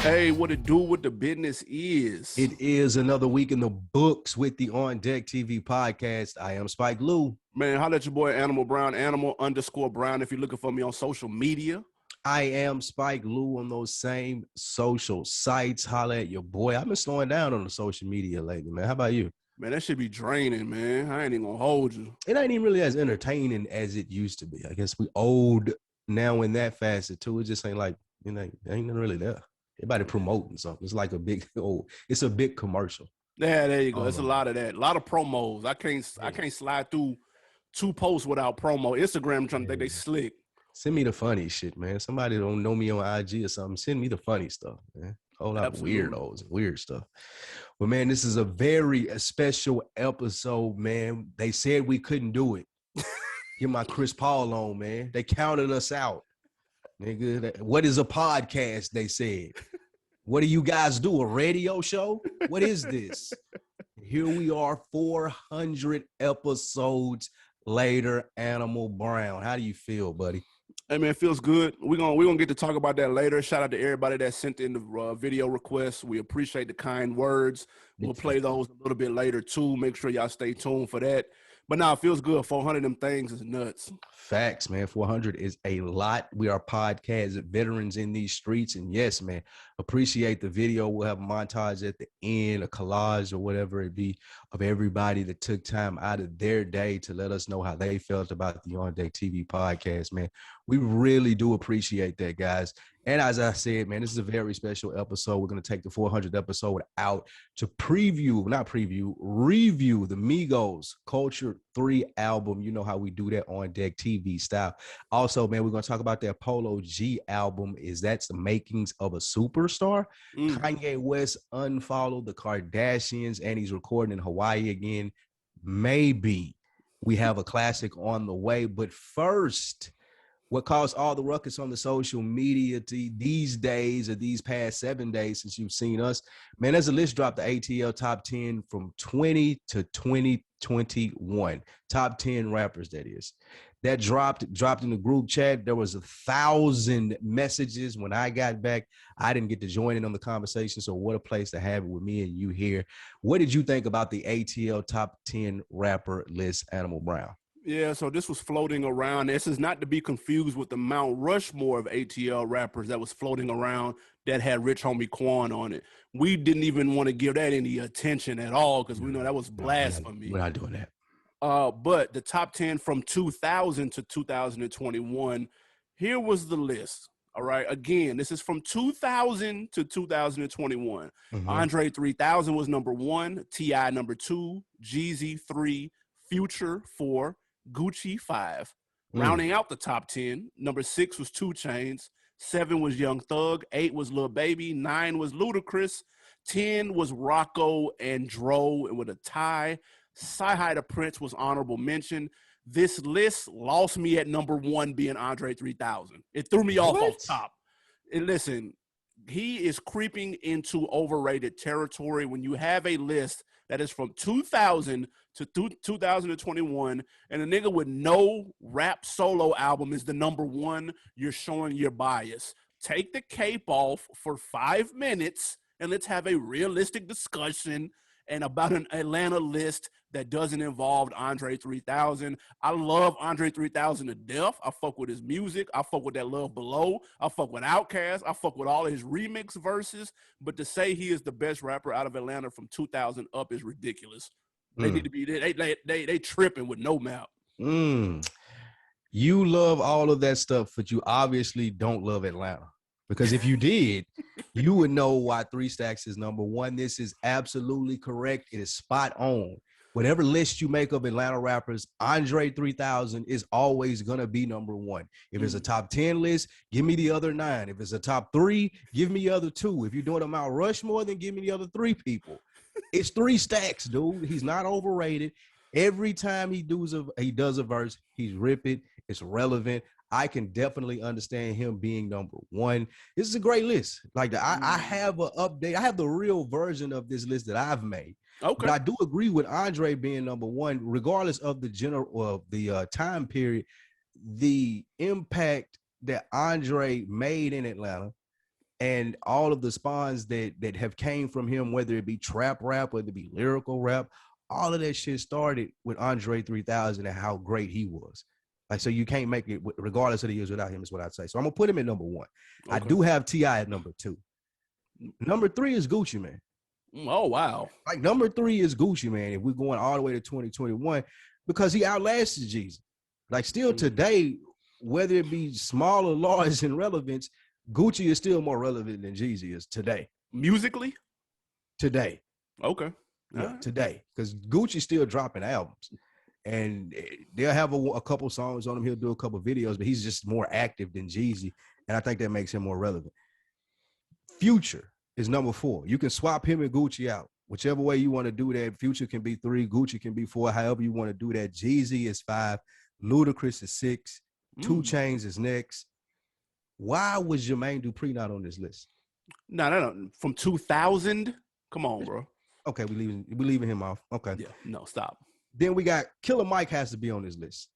Hey, what it do, what the business is. It is another week in the books with the On Deck TV podcast. I am Spike Lou. Man, holla at your boy Animal Brown, Animal_Brown if you're looking for me on social media. I am Spike Lou on those same social sites. Holla at your boy. I've been slowing down on the social media lately, man. How about you? Man, that should be draining, man. I ain't even gonna hold you. It ain't even really as entertaining as it used to be. I guess we old now in that facet too. It just ain't like, ain't nothing really there. Everybody promoting something. It's like a big commercial. Yeah, there you go. It's a lot of that. A lot of promos. I can't slide through 2 posts without promo. Instagram trying to think they slick. Send me the funny shit, man. Somebody don't know me on IG or something. Send me the funny stuff, man. Whole lot of weirdos and weird stuff. Well, man, this is a very special episode, man. They said we couldn't do it. Get my Chris Paul on, man. They counted us out. Nigga, what is a podcast, they said. What do you guys do, a radio show? What is this? Here we are, 400 episodes later, Animal Brown. How do you feel, buddy? Hey, man, it feels good. We're gonna get to talk about that later. Shout out to everybody that sent in the video requests. We appreciate the kind words. We'll play those a little bit later, too. Make sure y'all stay tuned for that. But now it feels good. 400 of them things is nuts. Facts, man. 400 is a lot. We are podcast veterans in these streets. And yes, man, appreciate the video. We'll have a montage at the end, a collage or whatever it be of everybody that took time out of their day to let us know how they felt about the On Deck TV podcast, man. We really do appreciate that, guys. And as I said, man, this is a very special episode. We're going to take the 400th episode out to review the Migos Culture 3 album. You know how we do that on Deck TV style. Also, man, we're going to talk about that Polo G album. That's the makings of a superstar. Kanye West unfollowed the Kardashians, and he's recording in Hawaii again. Maybe we have a classic on the way. But first, what caused all the ruckus on the social media these days, or these past 7 days since you've seen us, man, there's a list dropped, the ATL top 10 from 20 to 2021. Top 10 rappers, that is. That dropped in the group chat. There was 1,000 messages. When I got back, I didn't get to join in on the conversation, so what a place to have it with me and you here. What did you think about the ATL top 10 rapper list, Animal Brown? Yeah, so this was floating around. This is not to be confused with the Mount Rushmore of ATL rappers that was floating around that had Rich Homie Quan on it. We didn't even want to give that any attention at all because we know that was blasphemy. We're not doing that. But the top 10 from 2000 to 2021, here was the list. All right. Again, this is from 2000 to 2021. Andre 3000 was number 1, T.I. number 2, Jeezy 3, Future 4, Gucci 5. Rounding out the top 10, number 6 was 2 Chainz, 7 was Young Thug, 8 was Lil Baby, 9 was Ludacris, 10 was Rocco and Dro with a tie. Sci-Hi the Prince was honorable mention. This list lost me at number 1 being Andre 3000. It threw me off top. And listen, he is creeping into overrated territory when you have a list that is from 2000 to 2021, and a nigga with no rap solo album is the number 1. You're showing your bias. Take the cape off for 5 minutes, and let's have a realistic discussion and about an Atlanta list that doesn't involve Andre 3000. I love Andre 3000 to death. I fuck with his music. I fuck with that Love Below. I fuck with Outkast. I fuck with all his remix verses. But to say he is the best rapper out of Atlanta from 2000 up is ridiculous. They need to be they tripping with no map. You love all of that stuff, but you obviously don't love Atlanta. Because if you did, you would know why 3 Stacks is number 1. This is absolutely correct. It is spot on. Whatever list you make of Atlanta rappers, Andre 3000 is always going to be number 1. If it's a top 10 list, give me the other 9. If it's a top 3, give me the other 2. If you're doing a Mount Rushmore, then give me the other 3 people. It's 3 Stacks, dude. He's not overrated. Every time he does a verse, he's ripping. It's relevant. I can definitely understand him being number 1. This is a great list. Like I have an update. I have the real version of this list that I've made. Okay. But I do agree with Andre being number 1, regardless of the time period. The impact that Andre made in Atlanta And all of the spawns that have came from him, whether it be trap rap, whether it be lyrical rap, all of that shit started with Andre 3000 and how great he was. Like, so you can't make it regardless of the years without him, is what I'd say. So I'm gonna put him at number 1. Okay. I do have T.I. at number 2. Number 3 is Gucci Mane. Oh, wow. Like, number 3 is Gucci Mane if we're going all the way to 2021, because he outlasted Jeezy. Like, still today, whether it be small or large in relevance, Gucci is still more relevant than Jeezy is today. Musically? Today. Okay. Yeah, today. Because Gucci's still dropping albums. And they'll have a couple songs on him. He'll do a couple videos, but he's just more active than Jeezy. And I think that makes him more relevant. Future is number 4. You can swap him and Gucci out. Whichever way you want to do that. Future can be 3. Gucci can be 4. However you want to do that. Jeezy is 5. Ludacris is 6. 2 Chainz is next. Why was Jermaine Dupri not on this list? No. From 2000? Come on, bro. Okay, we leaving him off. Okay. Yeah, no, stop. Then we got Killer Mike has to be on this list.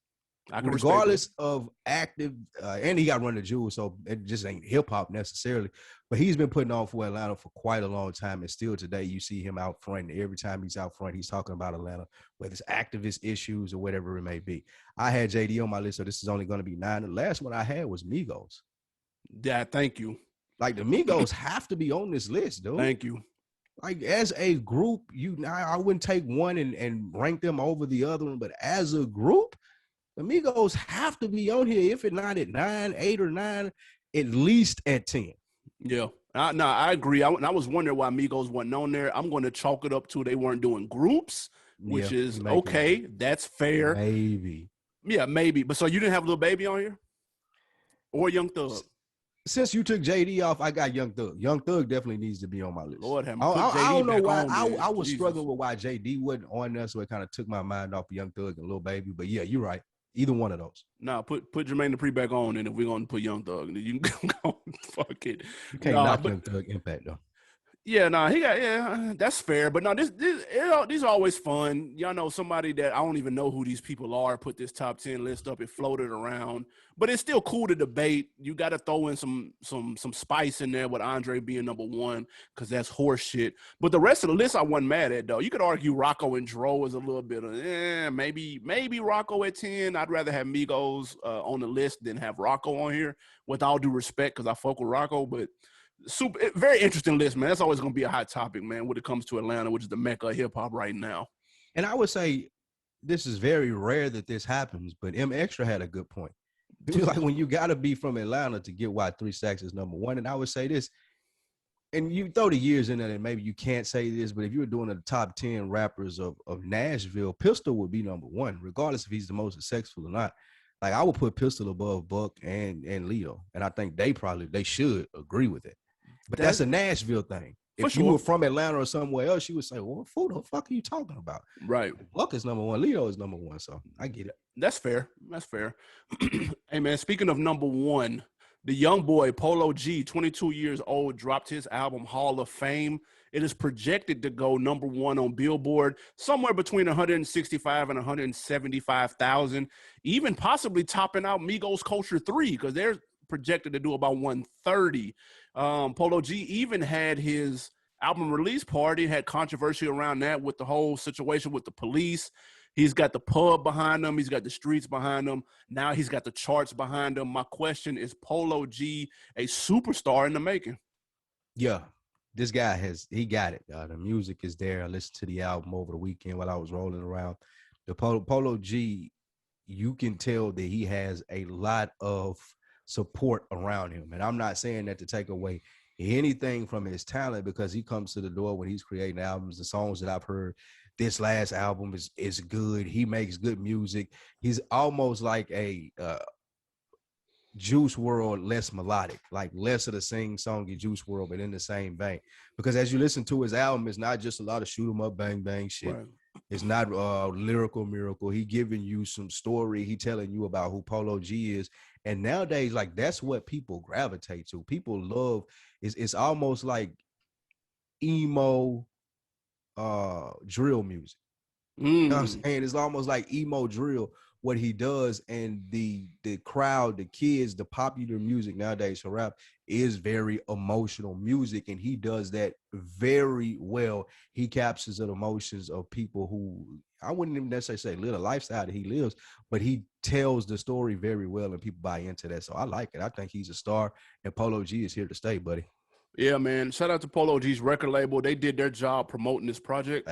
Regardless of active, and he got Run the Jewels, so it just ain't hip hop necessarily. But he's been putting on for Atlanta for quite a long time, and still today you see him out front. And every time he's out front, he's talking about Atlanta, whether it's activist issues or whatever it may be. I had JD on my list, so this is only going to be 9. The last one I had was Migos. Yeah, thank you. Like, the Migos have to be on this list, dude. Thank you. Like, as a group, I wouldn't take one and rank them over the other one, but as a group, the Migos have to be on here. If it's not at 9, 8, or 9, at least at 10. Yeah. No, I agree. I was wondering why Migos wasn't on there. I'm going to chalk it up to they weren't doing groups, which is okay. That's fair. Maybe. Yeah, maybe. But so you didn't have Lil Baby on here? Or Young Thug? Since you took JD off, I got Young Thug. Young Thug definitely needs to be on my list. Lord have I don't know why. I was struggling with why JD wasn't on there, so it kind of took my mind off of Young Thug and Lil Baby. But yeah, you're right. Either one of those. Nah, put Jermaine Dupri back on, and if we're going to put Young Thug, you can go fuck it. You can't knock Young Thug impact, though. Yeah, that's fair. But no, these are always fun. Y'all know somebody that I don't even know who these people are put this top 10 list up. It floated around, but it's still cool to debate. You got to throw in some spice in there with Andre being number 1 because that's horse shit. But the rest of the list I wasn't mad at, though. You could argue Rocco and Dro was a little bit of maybe Rocco at 10. I'd rather have Migos on the list than have Rocco on here. With all due respect, because I fuck with Rocco, but. Very interesting list, man. That's always going to be a hot topic, man, when it comes to Atlanta, which is the mecca of hip-hop right now. And I would say this is very rare that this happens, but M Extra had a good point. It's like when you got to be from Atlanta to get why 3 Stacks is number 1. And I would say this, and you throw the years in there, and maybe you can't say this, but if you were doing the top 10 rappers of Nashville, Pistol would be number 1, regardless if he's the most successful or not. Like, I would put Pistol above Buck and Leo, and I think they should agree with it. But that's a Nashville thing. If you were from Atlanta or somewhere else, you would say, well, who the fuck are you talking about? Right. Buck is number 1. Leo is number 1. So I get it. That's fair. Hey, man, speaking of number 1, the young boy, Polo G, 22 years old, dropped his album Hall of Fame. It is projected to go number 1 on Billboard, somewhere between 165 and 175,000, even possibly topping out Migos Culture 3, because they're projected to do about 130. Polo G even had his album release party, had controversy around that with the whole situation with the police. He's got the pub behind him. He's got the streets behind him. Now he's got the charts behind him. My question is, Polo G a superstar in the making? Yeah, this guy he got it. The music is there. I listened to the album over the weekend while I was rolling around. The Polo G, you can tell that he has a lot of support around him. And I'm not saying that to take away anything from his talent, because he comes to the door when he's creating albums. The songs that I've heard, this last album is good. He makes good music. He's almost like a Juice WRLD, less melodic, like less of the sing-songy Juice WRLD, but in the same vein. Because as you listen to his album, it's not just a lot of shoot 'em up, bang, bang shit. Right. It's not lyrical miracle. He giving you some story. He telling you about who Polo G is. And nowadays, like, that's what people gravitate to. People love, it's almost like emo drill music. You know what I'm saying? It's almost like emo drill, what he does, and the crowd, the kids, the popular music nowadays for rap is very emotional music, and he does that very well. He captures the emotions of people who, I wouldn't even necessarily say live the lifestyle that he lives, but he tells the story very well, and people buy into that. So I like it. I think he's a star, and Polo G is here to stay, buddy. Yeah, man. Shout out to Polo G's record label. They did their job promoting this project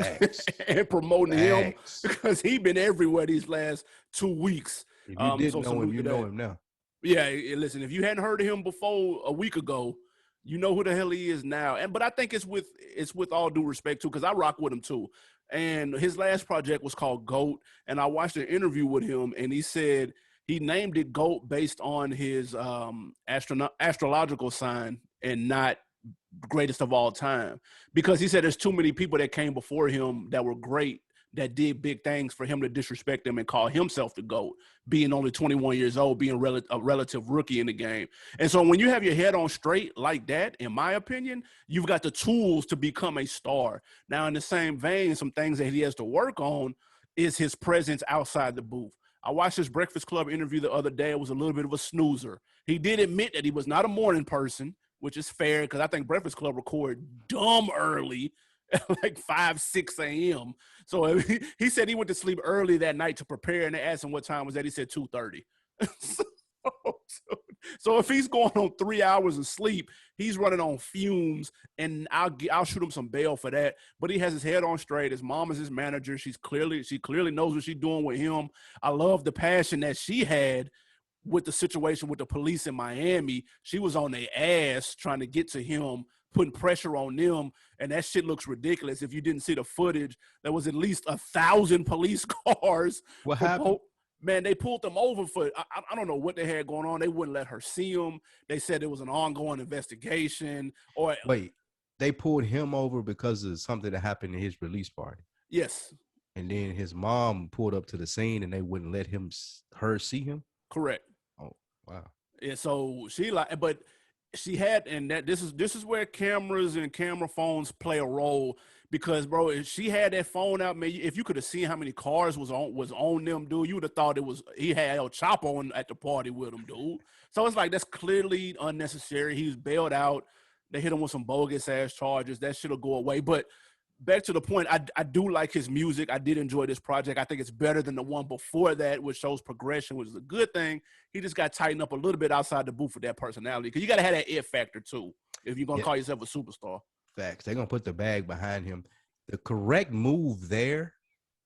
and promoting him, because he been everywhere these last 2 weeks. If you didn't know him, you know that. him now. Yeah, listen, if you hadn't heard of him before a week ago, you know who the hell he is now. But I think it's with all due respect too, because I rock with him too. And his last project was called GOAT, and I watched an interview with him, and he said he named it GOAT based on his astrological sign and not greatest of all time, because he said there's too many people that came before him that were great, that did big things, for him to disrespect them and call himself the GOAT, being only 21 years old, being a relative rookie in the game. And so when you have your head on straight like that, in my opinion, you've got the tools to become a star. Now, in the same vein, some things that he has to work on is his presence outside the booth. I watched his Breakfast Club interview the other day. It was a little bit of a snoozer. He did admit that he was not a morning person, which is fair, because I think Breakfast Club record dumb early at like 5, 6 a.m. So he said he went to sleep early that night to prepare, and they asked him what time was that. He said 2:30. So if he's going on 3 hours of sleep, he's running on fumes, and I'll shoot him some bail for that. But he has his head on straight. His mom is his manager. She clearly knows what she's doing with him. I love the passion that she had with the situation with the police in Miami. She was on their ass trying to get to him, putting pressure on them, and that shit looks ridiculous. If you didn't see the footage, there was at least 1,000 police cars. What happened? Man, they pulled them over for, I don't know what they had going on. They wouldn't let her see them. They said it was an ongoing investigation. Or wait, they pulled him over because of something that happened in his release party? Yes. And then his mom pulled up to the scene, and they wouldn't let her see him? Correct. Oh, wow. Yeah, so but she had, and that this is where cameras and camera phones play a role, because bro, if she had that phone out, man, if you could have seen how many cars was on them, dude, you would have thought he had El Chapo at the party with him, dude. So it's like, that's clearly unnecessary. He was bailed out. They hit him with some bogus ass charges. That shit'll go away. But back to the point, I do like his music. I did enjoy this project. I think it's better than the one before that, which shows progression, which is a good thing. He just got tightened up a little bit outside the booth with that personality, because you got to have that it factor too if you're going to call yourself a superstar. Facts. They're going to put the bag behind him. The correct move there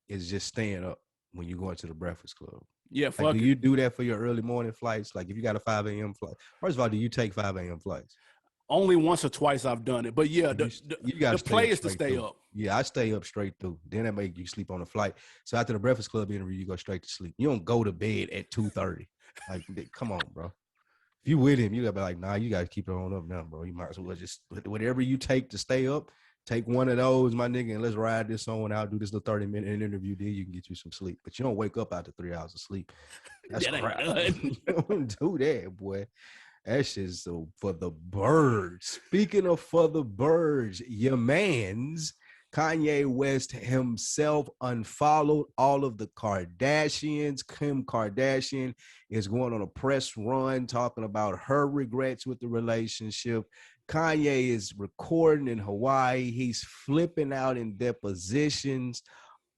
is just staying up when you go into the Breakfast Club. Yeah, do you do that for your early morning flights? Like if you got a 5 a.m. flight, first of all, do you take 5 a.m. flights? Only once or twice I've done it. But yeah, the play is to stay up. Yeah, I stay up straight through. Then that make you sleep on the flight. So after the Breakfast Club interview, you go straight to sleep. You don't go to bed at 2:30. Like, come on, bro. If you with him, you gotta be like, nah, you gotta keep it on up now, bro. You might as well just, whatever you take to stay up, take one of those, my nigga, and let's ride this on out. Do this little 30-minute interview, then you can get you some sleep. But you don't wake up after 3 hours of sleep. That's crap. You don't do that, boy. That shit's so for the birds. Speaking of for the birds, your mans, Kanye West himself unfollowed all of the Kardashians. Kim Kardashian is going on a press run talking about her regrets with the relationship. Kanye is recording in Hawaii. He's flipping out in depositions.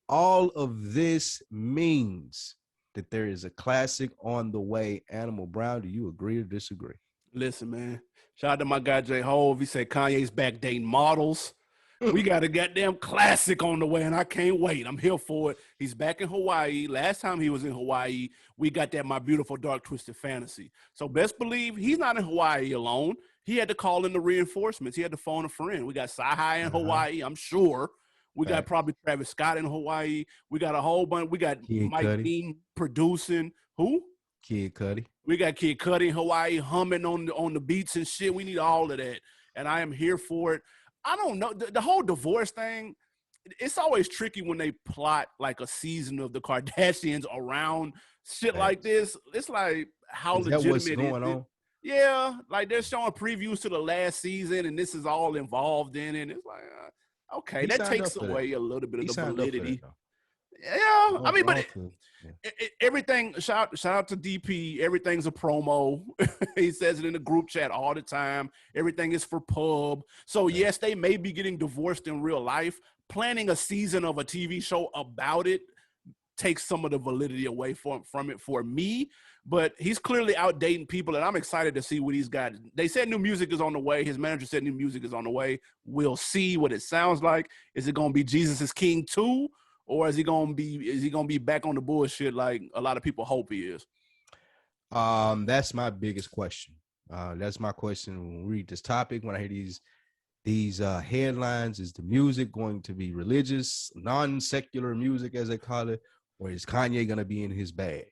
All of this means that there is a classic on the way. Animal Brown, do you agree or disagree? Listen, man. Shout out to my guy, J. Hove. He said Kanye's back dating models. We got a goddamn classic on the way, and I can't wait. I'm here for it. He's back in Hawaii. Last time he was in Hawaii, we got that My Beautiful Dark Twisted Fantasy. So best believe he's not in Hawaii alone. He had to call in the reinforcements. He had to phone a friend. We got Sci-Hi in Hawaii, I'm sure. We got probably Travis Scott in Hawaii. We got a whole bunch. We got Kid Mike Cudi Dean producing. Who? Kid Cudi. We got Kid Cudi in Hawaii humming on the beats and shit. We need all of that. And I am here for it. I don't know. The whole divorce thing, it's always tricky when they plot like a season of the Kardashians around shit like this. It's like, how legitimate what's going on? Yeah, like they're showing previews to the last season, and this is all involved in it. It's like, okay, that takes away a little bit of the validity. Yeah, I mean, but Yeah. everything. Shout out to DP. Everything's a promo. He says it in the group chat all the time. Everything is for pub. So yes, they may be getting divorced in real life. Planning a season of a TV show about it takes some of the validity away from it for me. But he's clearly outdating people, and I'm excited to see what he's got. They said new music is on the way. His manager said new music is on the way. We'll see what it sounds like. Is it going to be Jesus is King 2? Or is he gonna be back on the bullshit like a lot of people hope he is? That's my biggest question. That's my question when we read this topic. When I hear these headlines, is the music going to be religious, non-secular music, as they call it, or is Kanye gonna be in his bag?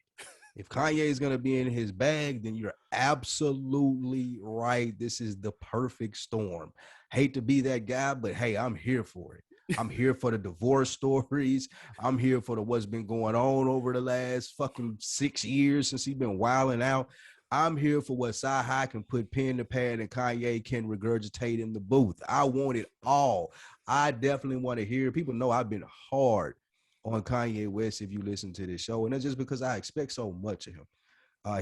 If Kanye is gonna be in his bag, then you're absolutely right. This is the perfect storm. Hate to be that guy, but hey, I'm here for it. I'm here for the divorce stories. I'm here for what's been going on over the last fucking 6 years since he's been wilding out. I'm here for what Sci-Hi can put pen to pad and Kanye can regurgitate in the booth. I want it all. I definitely want to hear. People know I've been hard on Kanye West if you listen to this show, and that's just because I expect so much of him.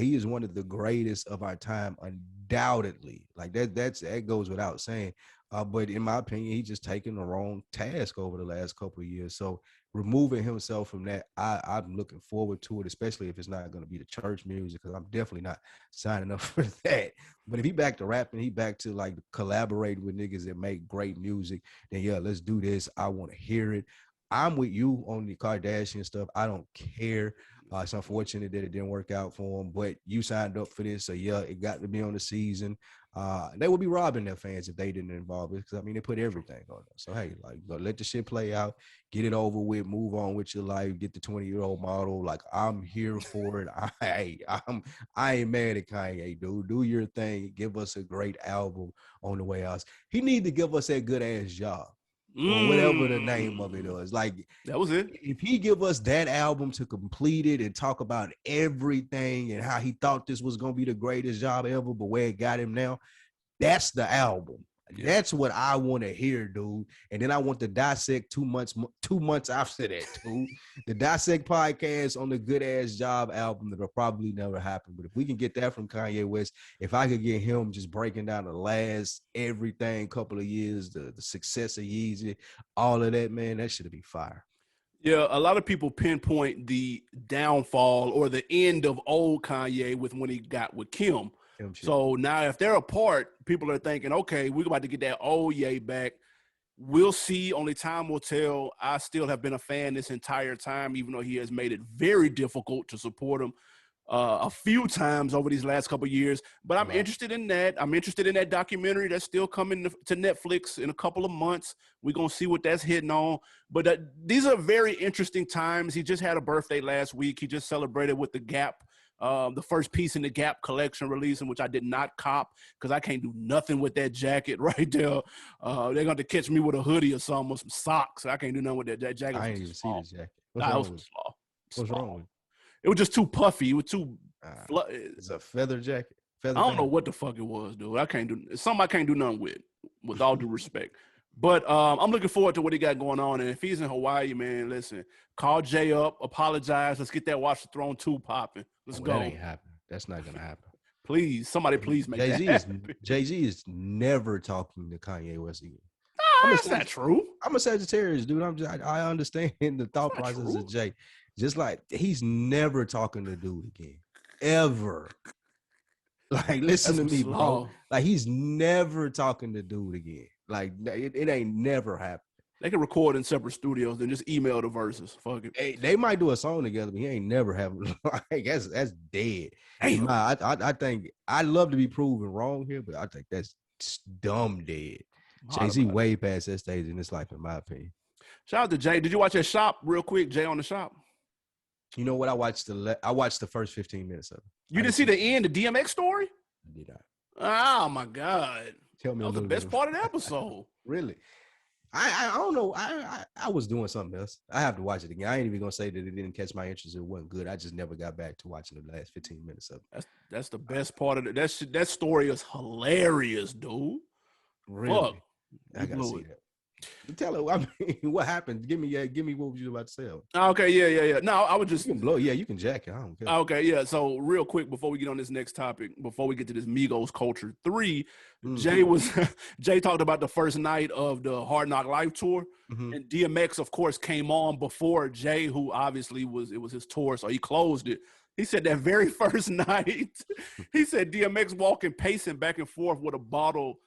He is one of the greatest of our time, undoubtedly. Like that goes without saying. But in my opinion, he's just taking the wrong task over the last couple of years. So removing himself from that, I'm looking forward to it, especially if it's not going to be the church music, because I'm definitely not signing up for that. But if he back to rapping, he back to like collaborating with niggas that make great music, then yeah, let's do this. I want to hear it. I'm with you on the Kardashian stuff. I don't care. It's unfortunate that it didn't work out for him, but you signed up for this, so yeah, it got to be on the season. They would be robbing their fans if they didn't involve it, because I mean they put everything on them. So hey, like let the shit play out, get it over with, move on with your life, get the 20-year-old model. Like I'm here for it. I ain't mad at Kanye, dude. Do your thing, give us a great album on the way out. He need to give us that good ass job. Or whatever the name of it is. Like that was it. If he give us that album to complete it and talk about everything and how he thought this was gonna be the greatest job ever, but where it got him now, that's the album. Yeah. That's what I want to hear, dude. And then I want to dissect 2 months after that, dude. The dissect podcast on the Good Ass Job album that'll probably never happen. But if we can get that from Kanye West, if I could get him just breaking down the last everything couple of years, the success of Yeezy, all of that, man, that should be fire. Yeah, a lot of people pinpoint the downfall or the end of old Kanye with when he got with Kim. So now if they're apart, people are thinking, okay, we're about to get that old Ye back. We'll see. Only time will tell. I still have been a fan this entire time, even though he has made it very difficult to support him a few times over these last couple of years. But I'm interested in that. I'm interested in that documentary that's still coming to Netflix in a couple of months. We're going to see what that's hitting on. But these are very interesting times. He just had a birthday last week. He just celebrated with the Gap. The first piece in the Gap collection releasing, which I did not cop because I can't do nothing with that jacket right there. They're going to catch me with a hoodie or something or some socks. I can't do nothing with that jacket. I didn't even see the jacket. What's wrong with it? It was just too puffy. It was too. It's a feather jacket. I don't know what the fuck it was, dude. I can't do something. I can't do nothing with all due respect. But I'm looking forward to what he got going on. And if he's in Hawaii, man, listen, call Jay up, apologize. Let's get that Watch the Throne 2 popping. Let's go. That ain't happening. That's not gonna happen. Please, somebody, please make that happen. Jay-Z is never talking to Kanye West again. That's not true. I'm a Sagittarius, dude. I understand the thought process of Jay. Just like he's never talking to dude again, ever. Like, listen to me, bro. Like, he's never talking to dude again. Like, it ain't never happened. They can record in separate studios, then just email the verses. Fuck it. Hey, they might do a song together, but he ain't never having. Like, that's dead. Hey, I think I'd love to be proven wrong here, but I think that's dumb dead. Jay-Z way past that stage in his life, in my opinion. Shout out to Jay. Did you watch that Shop real quick? Jay on the Shop. You know what? I watched the first 15 minutes of it. You didn't see the end, the DMX story? I did not. Oh my God. Tell me that was the best part of the episode. Really? I don't know. I was doing something else. I have to watch it again. I ain't even gonna say that it didn't catch my interest. It wasn't good. I just never got back to watching the last 15 minutes of it. That's the best part of it. That story is hilarious, dude. Really? Fuck. I gotta see that. Tell her. I mean, what happened? Give me what was you about to say? Okay, yeah. No, I would just you can blow. Yeah, you can jack it. I don't care. Okay, yeah. So real quick before we get on this next topic, before we get to this Migos culture 3, Jay talked about the first night of the Hard Knock Life tour, and DMX, of course, came on before Jay, who obviously was his tour, so he closed it. He said that very first night, he said DMX walking, pacing back and forth with a bottle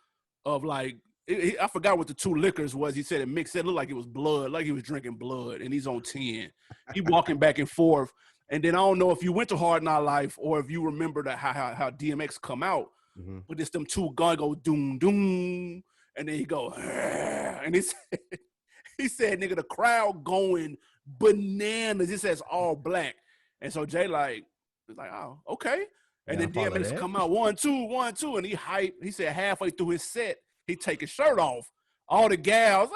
of like. I forgot what the 2 liquors was. He said it mixed. It looked like it was blood, like he was drinking blood, and he's on 10. He walking back and forth. And then I don't know if you went to Hard Knock Life or if you remember that how DMX come out, but it's them 2 guns go doom doom, and then he go, and he said, nigga, the crowd going bananas. It says all black, and so Jay was like, oh, okay. And then DMX come out 1 2 1 2, and he hype. He said halfway through his set, he take his shirt off. All the gals,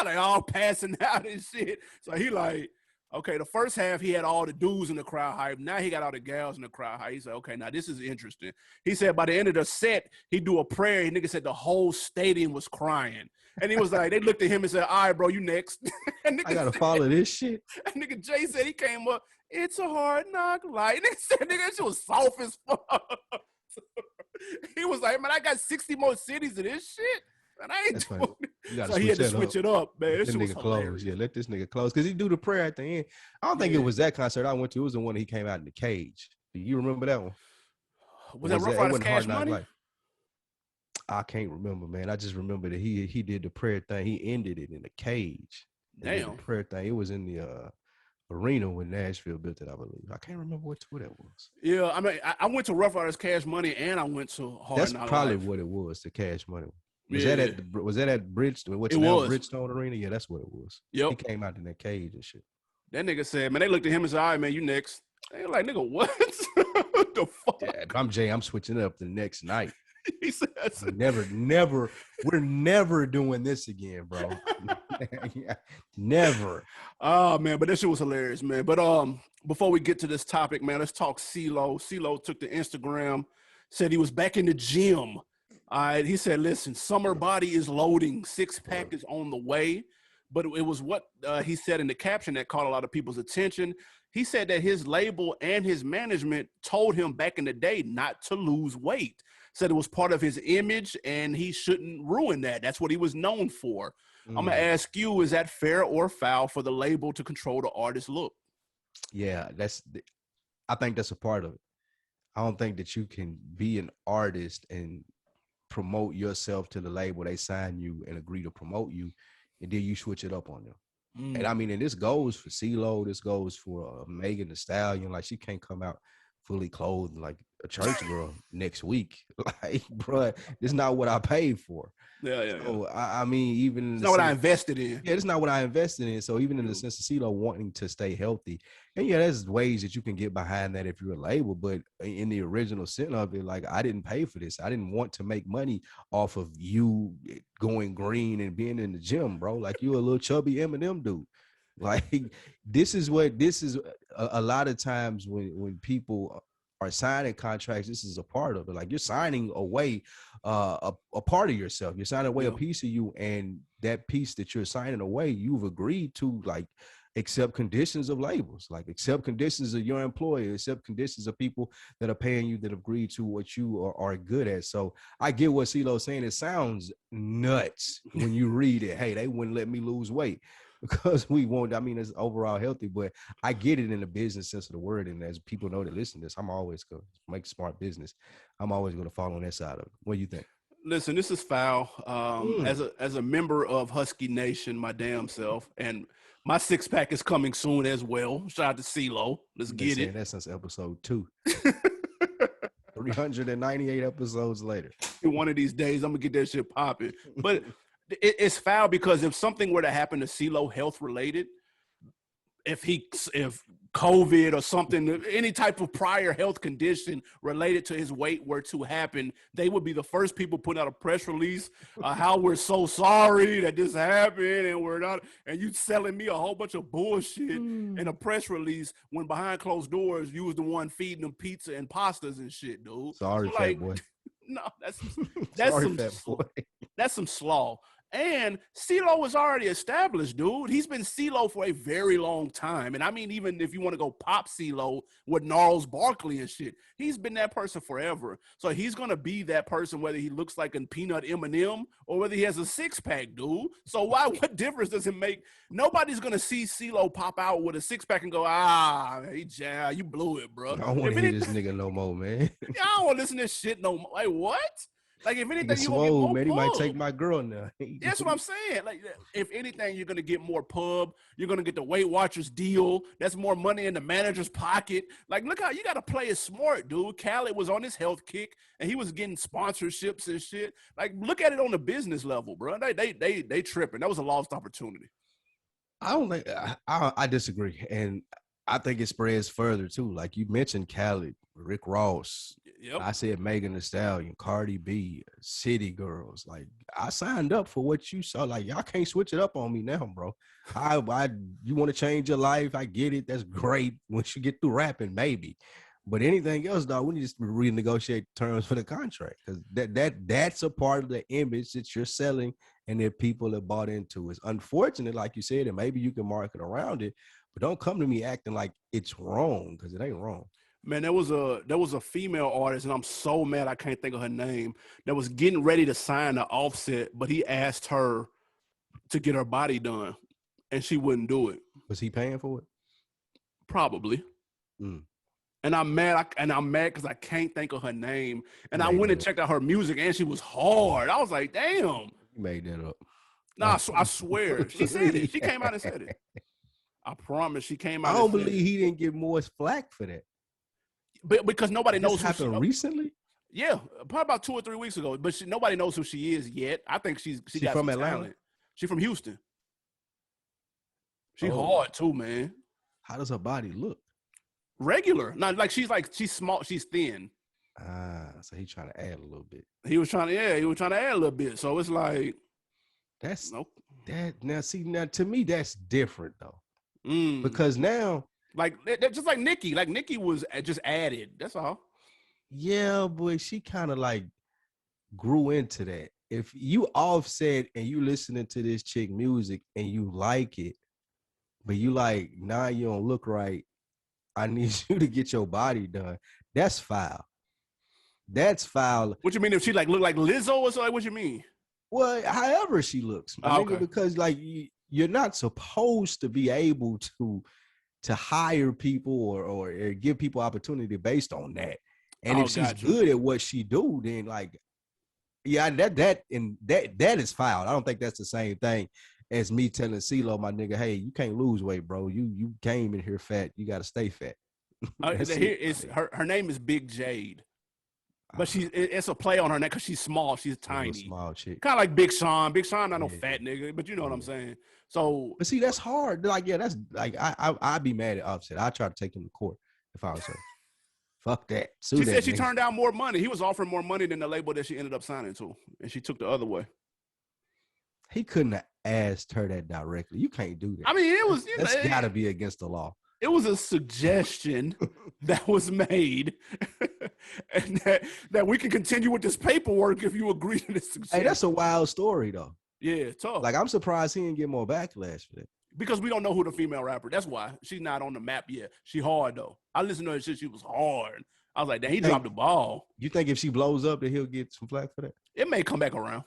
they all passing out and shit. So he like, okay, the first half he had all the dudes in the crowd hype. Now he got all the gals in the crowd hype. He said, okay, now this is interesting. He said by the end of the set, he do a prayer. And nigga said the whole stadium was crying. And he was like, they looked at him and said, all right, bro, you next. And I gotta follow this shit. And nigga Jay said he came up, it's a hard knock life. And nigga said, nigga, that shit was soft as fuck. He was like, man, I got 60 more cities of this shit. And I ain't doing it. So he had to switch it up, man. Let this nigga close. Yeah, let this nigga close. Because he do the prayer at the end. I don't think it was that concert I went to. It was the one he came out in the cage. Do you remember that one? Was that Rough Riders Cash Money? I can't remember, man. I just remember that he did the prayer thing. He ended it in a cage. Damn. The prayer thing. It was in the arena when Nashville built it, I believe. I can't remember what tour that was. Yeah, I mean, I went to Rough Riders Cash Money and I went to Hard Knock Life. That's probably what it was, the Cash Money. Was that at Bridgestone? What's now Bridgestone Arena? Yeah, that's what it was. Yep. He came out in that cage and shit. That nigga said, man, they looked at him and said, all right, man, you next. They were like, nigga, what? What the fuck? Yeah, I'm Jay. I'm switching it up the next night. He said, never. We're never doing this again, bro. Never. Oh, man, but that shit was hilarious, man. But before we get to this topic, man, let's talk CeeLo. CeeLo took to Instagram, said he was back in the gym. All right, he said, listen, summer body is loading. 6-pack is on the way. But it was what he said in the caption that caught a lot of people's attention. He said that his label and his management told him back in the day not to lose weight. Said it was part of his image and he shouldn't ruin that. That's what he was known for. I'm going to ask you, is that fair or foul for the label to control the artist's look? Yeah, I think that's a part of it. I don't think that you can be an artist and promote yourself to the label. They sign you and agree to promote you, and then you switch it up on them. And I mean, and this goes for CeeLo, this goes for Megan Thee Stallion. Like, she can't come out fully clothed like a church girl next week. Like, bro, this is not what I paid for. Yeah. So, I mean, even it's not what I invested in. Yeah, it's not what I invested in. So even in the sense of CeeLo wanting to stay healthy, and yeah, there's ways that you can get behind that if you're a label. But in the original sense of it, like, I didn't pay for this. I didn't want to make money off of you going green and being in the gym, bro. Like, you a little chubby Eminem dude. Like, this is a lot of times when people are signing contracts, this is a part of it. Like, you're signing away a part of yourself. You're signing away a piece of you, and that piece that you're signing away, you've agreed to, like, accept conditions of labels, like accept conditions of your employer, accept conditions of people that are paying you, that agree to what you are good at. So I get what CeeLo's saying. It sounds nuts when you read it. Hey, they wouldn't let me lose weight because we won't. I mean, it's overall healthy, but I get it in the business sense of the word. And as people know that listen to this, I'm always going to make smart business. I'm always going to follow on that side of it. What do you think? Listen, this is foul. As a member of Husky Nation, my damn self, and my 6-pack is coming soon as well. Shout out to CeeLo. Let's get it. That's since episode 2. 398 episodes later. One of these days, I'm gonna get that shit popping. But it's foul because if something were to happen to CeeLo health related, if COVID or something, any type of prior health condition related to his weight were to happen, they would be the first people putting out a press release, how we're so sorry that this happened and we're not, and you selling me a whole bunch of bullshit in a press release when behind closed doors, you was the one feeding them pizza and pastas and shit, dude. Sorry, so, fat boy. No, that's some slaw. And CeeLo was already established, dude. He's been CeeLo for a very long time. And I mean, even if you want to go pop CeeLo with Gnarls Barkley and shit, he's been that person forever. So he's going to be that person, whether he looks like a peanut M&M or whether he has a six-pack, dude. So what difference does it make? Nobody's going to see CeeLo pop out with a six-pack and go, you blew it, bro. I don't want to hear this nigga no more, man. Yeah, I don't want to listen to this shit no more. Like, what? Like, if anything, you're gonna get more man. Pub. He might take my girl now. That's what I'm saying. Like, if anything, you're gonna get more pub. You're gonna get the Weight Watchers deal. That's more money in the manager's pocket. Like, look how you gotta play it smart, dude. Khaled was on his health kick and he was getting sponsorships and shit. Like, look at it on the business level, bro. They tripping. That was a lost opportunity. I don't think I disagree, and I think it spreads further too. Like you mentioned, Khaled, Rick Ross. Yep. I said Megan Thee Stallion, Cardi B, City Girls. Like I signed up for what you saw. Like y'all can't switch it up on me now, bro. You want to change your life? I get it. That's great. Once you get through rapping, maybe. But anything else, dog, we need to renegotiate terms for the contract because that's a part of the image that you're selling and that people have bought into. It's unfortunate, like you said, and maybe you can market around it, but don't come to me acting like it's wrong because it ain't wrong. Man, there was a female artist, and I'm so mad I can't think of her name, that was getting ready to sign the Offset, but he asked her to get her body done, and she wouldn't do it. Was he paying for it? Probably. And I'm mad because I can't think of her name. And I went and checked out her music, and she was hard. I was like, damn. You made that up. Nah, I swear. She said it. She came out and said it. I promise she came out. I don't believe he didn't get more flack for that. But because nobody knows who happened recently. Yeah, probably about 2 or 3 weeks ago. But nobody knows who she is yet. I think she got from some Atlanta. Talent. She from Houston. She hard too, man. How does her body look? Regular. Not like she's small. She's thin. So he's trying to add a little bit. He was trying to add a little bit. So it's like that's that. Now to me that's different though, because now. Like just like Nicki. Like Nicki was just added. That's all. Yeah, boy, she kind of like grew into that. If you Offset and you listening to this chick music and you like it, but you like, nah, you don't look right. I need you to get your body done. That's foul. That's foul. What you mean if she like look like Lizzo or something? What you mean? Well, however she looks, okay. Because like you're not supposed to be able to hire people or give people opportunity based on that. And if she's good at what she do, then like, yeah, that is foul. I don't think that's the same thing as me telling CeeLo, my nigga, hey, you can't lose weight, bro. You came in here fat. You got to stay fat. Her name is Big Jade. But it's a play on her name because she's small. She's tiny. Small chick. Kind of like Big Sean. Big Sean not no fat nigga, but you know what I'm saying. So, but see, that's hard. Like, yeah, that's like I'd be mad at Offset. I'd try to take him to court if I was her. Fuck that. She said she turned down more money. He was offering more money than the label that she ended up signing to, and she took the other way. He couldn't have asked her that directly. You can't do that. I mean, it was. That's got to be against the law. It was a suggestion that was made, and that we can continue with this paperwork if you agree to this suggestion. Hey, that's a wild story, though. Yeah, it's tough. Like, I'm surprised he didn't get more backlash for that. Because we don't know who the female rapper. That's why she's not on the map yet. She hard though. I listened to her shit. She was hard. I was like, damn, he dropped the ball. You think if she blows up, that he'll get some flack for that? It may come back around.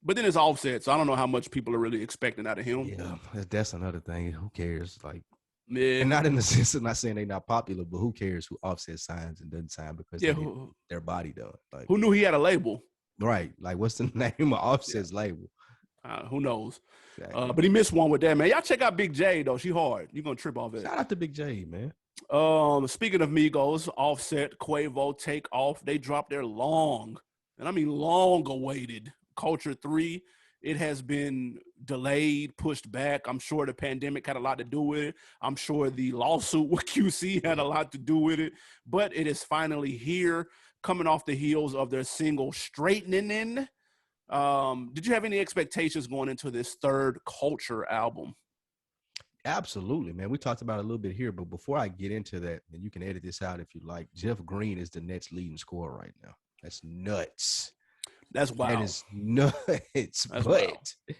But then it's Offset, so I don't know how much people are really expecting out of him. Yeah, that's another thing. Who cares? Like, yeah. And not in the sense of not saying they're not popular, but who cares who Offset signs and doesn't sign because they get their body done? Like, who knew he had a label? Right. Like, what's the name of Offset's label? Who knows? Exactly. But he missed one with that, man. Y'all check out Big J, though. She hard. You're going to trip off it. Shout out to Big J, man. Speaking of Migos, Offset, Quavo, Take Off, they dropped their long, and I mean long-awaited Culture 3. It has been delayed, pushed back. I'm sure the pandemic had a lot to do with it. I'm sure the lawsuit with QC had a lot to do with it. But it is finally here, coming off the heels of their single Straightening. Did you have any expectations going into this third Culture album? Absolutely, man. We talked about it a little bit here, but before I get into that, and you can edit this out if you like, Jeff Green is the Nets leading scorer right now. That's nuts. That's That wild. is nuts. That's wild. But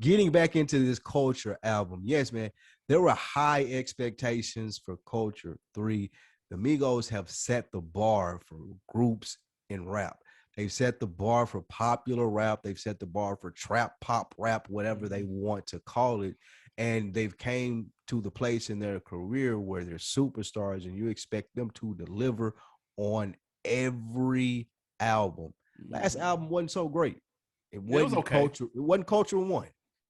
getting back into this Culture album, yes, man, there were high expectations for Culture 3. The Migos have set the bar for groups in rap. They've set the bar for popular rap. They've set the bar for trap, pop, rap, whatever they want to call it. And they've came to the place in their career where they're superstars, and you expect them to deliver on every album. Last album wasn't so great. It It was wasn't okay. culture. It wasn't culture one,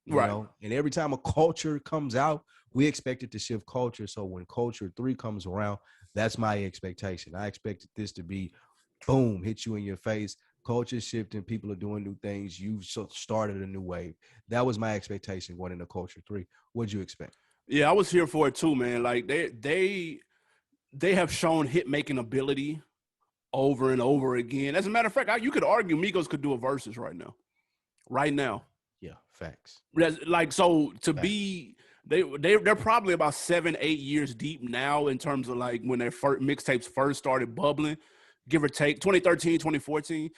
Right. And every time a culture comes out, we expect it to shift culture. So when Culture 3 comes around, that's my expectation. I expected this to be boom, hit you in your face. Culture shifting, people are doing new things. You've started a new wave. That was my expectation going into Culture 3. What'd you expect? Yeah, I was here for it too, man. Like they have shown hit making ability over and over again. As a matter of fact, you could argue Migos could do a versus right now. Right now. Yeah, facts. Like, so to Facts. be they're probably about 7-8 years deep now in terms of like when their first mixtapes first started bubbling, give or take 2013, 2014.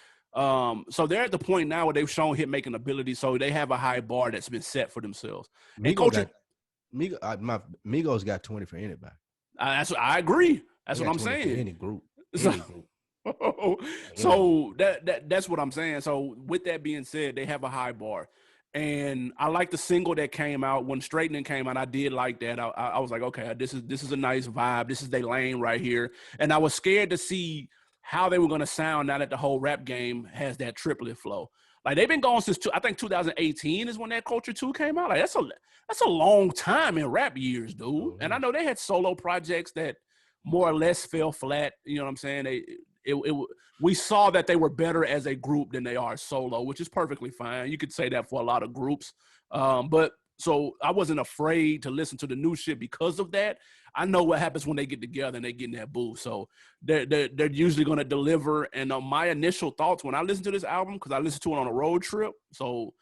So they're at the point now where they've shown hit making ability, so they have a high bar that's been set for themselves. And Migos Culture, got Migos got 20 for anybody. I agree. They That's what got I'm 20 for saying. any group. So, Any group. so that's what I'm saying. So with that being said, they have a high bar. And I like the single that came out when Straightening came out. I did like that. I was like, okay, this is a nice vibe. This is their lane right here. And I was scared to see how they were going to sound now that the whole rap game has that triplet flow. Like they've been going since I think 2018 is when that Culture 2 came out. Like that's a long time in rap years, dude. Mm-hmm. And I know they had solo projects that more or less fell flat. You know what I'm saying? We saw that they were better as a group than they are solo, which is perfectly fine. You could say that for a lot of groups. But so I wasn't afraid to listen to the new shit because of that. I know what happens when they get together and they get in that booth. So they're usually going to deliver. And my initial thoughts when I listened to this album, because I listened to it on a road trip. So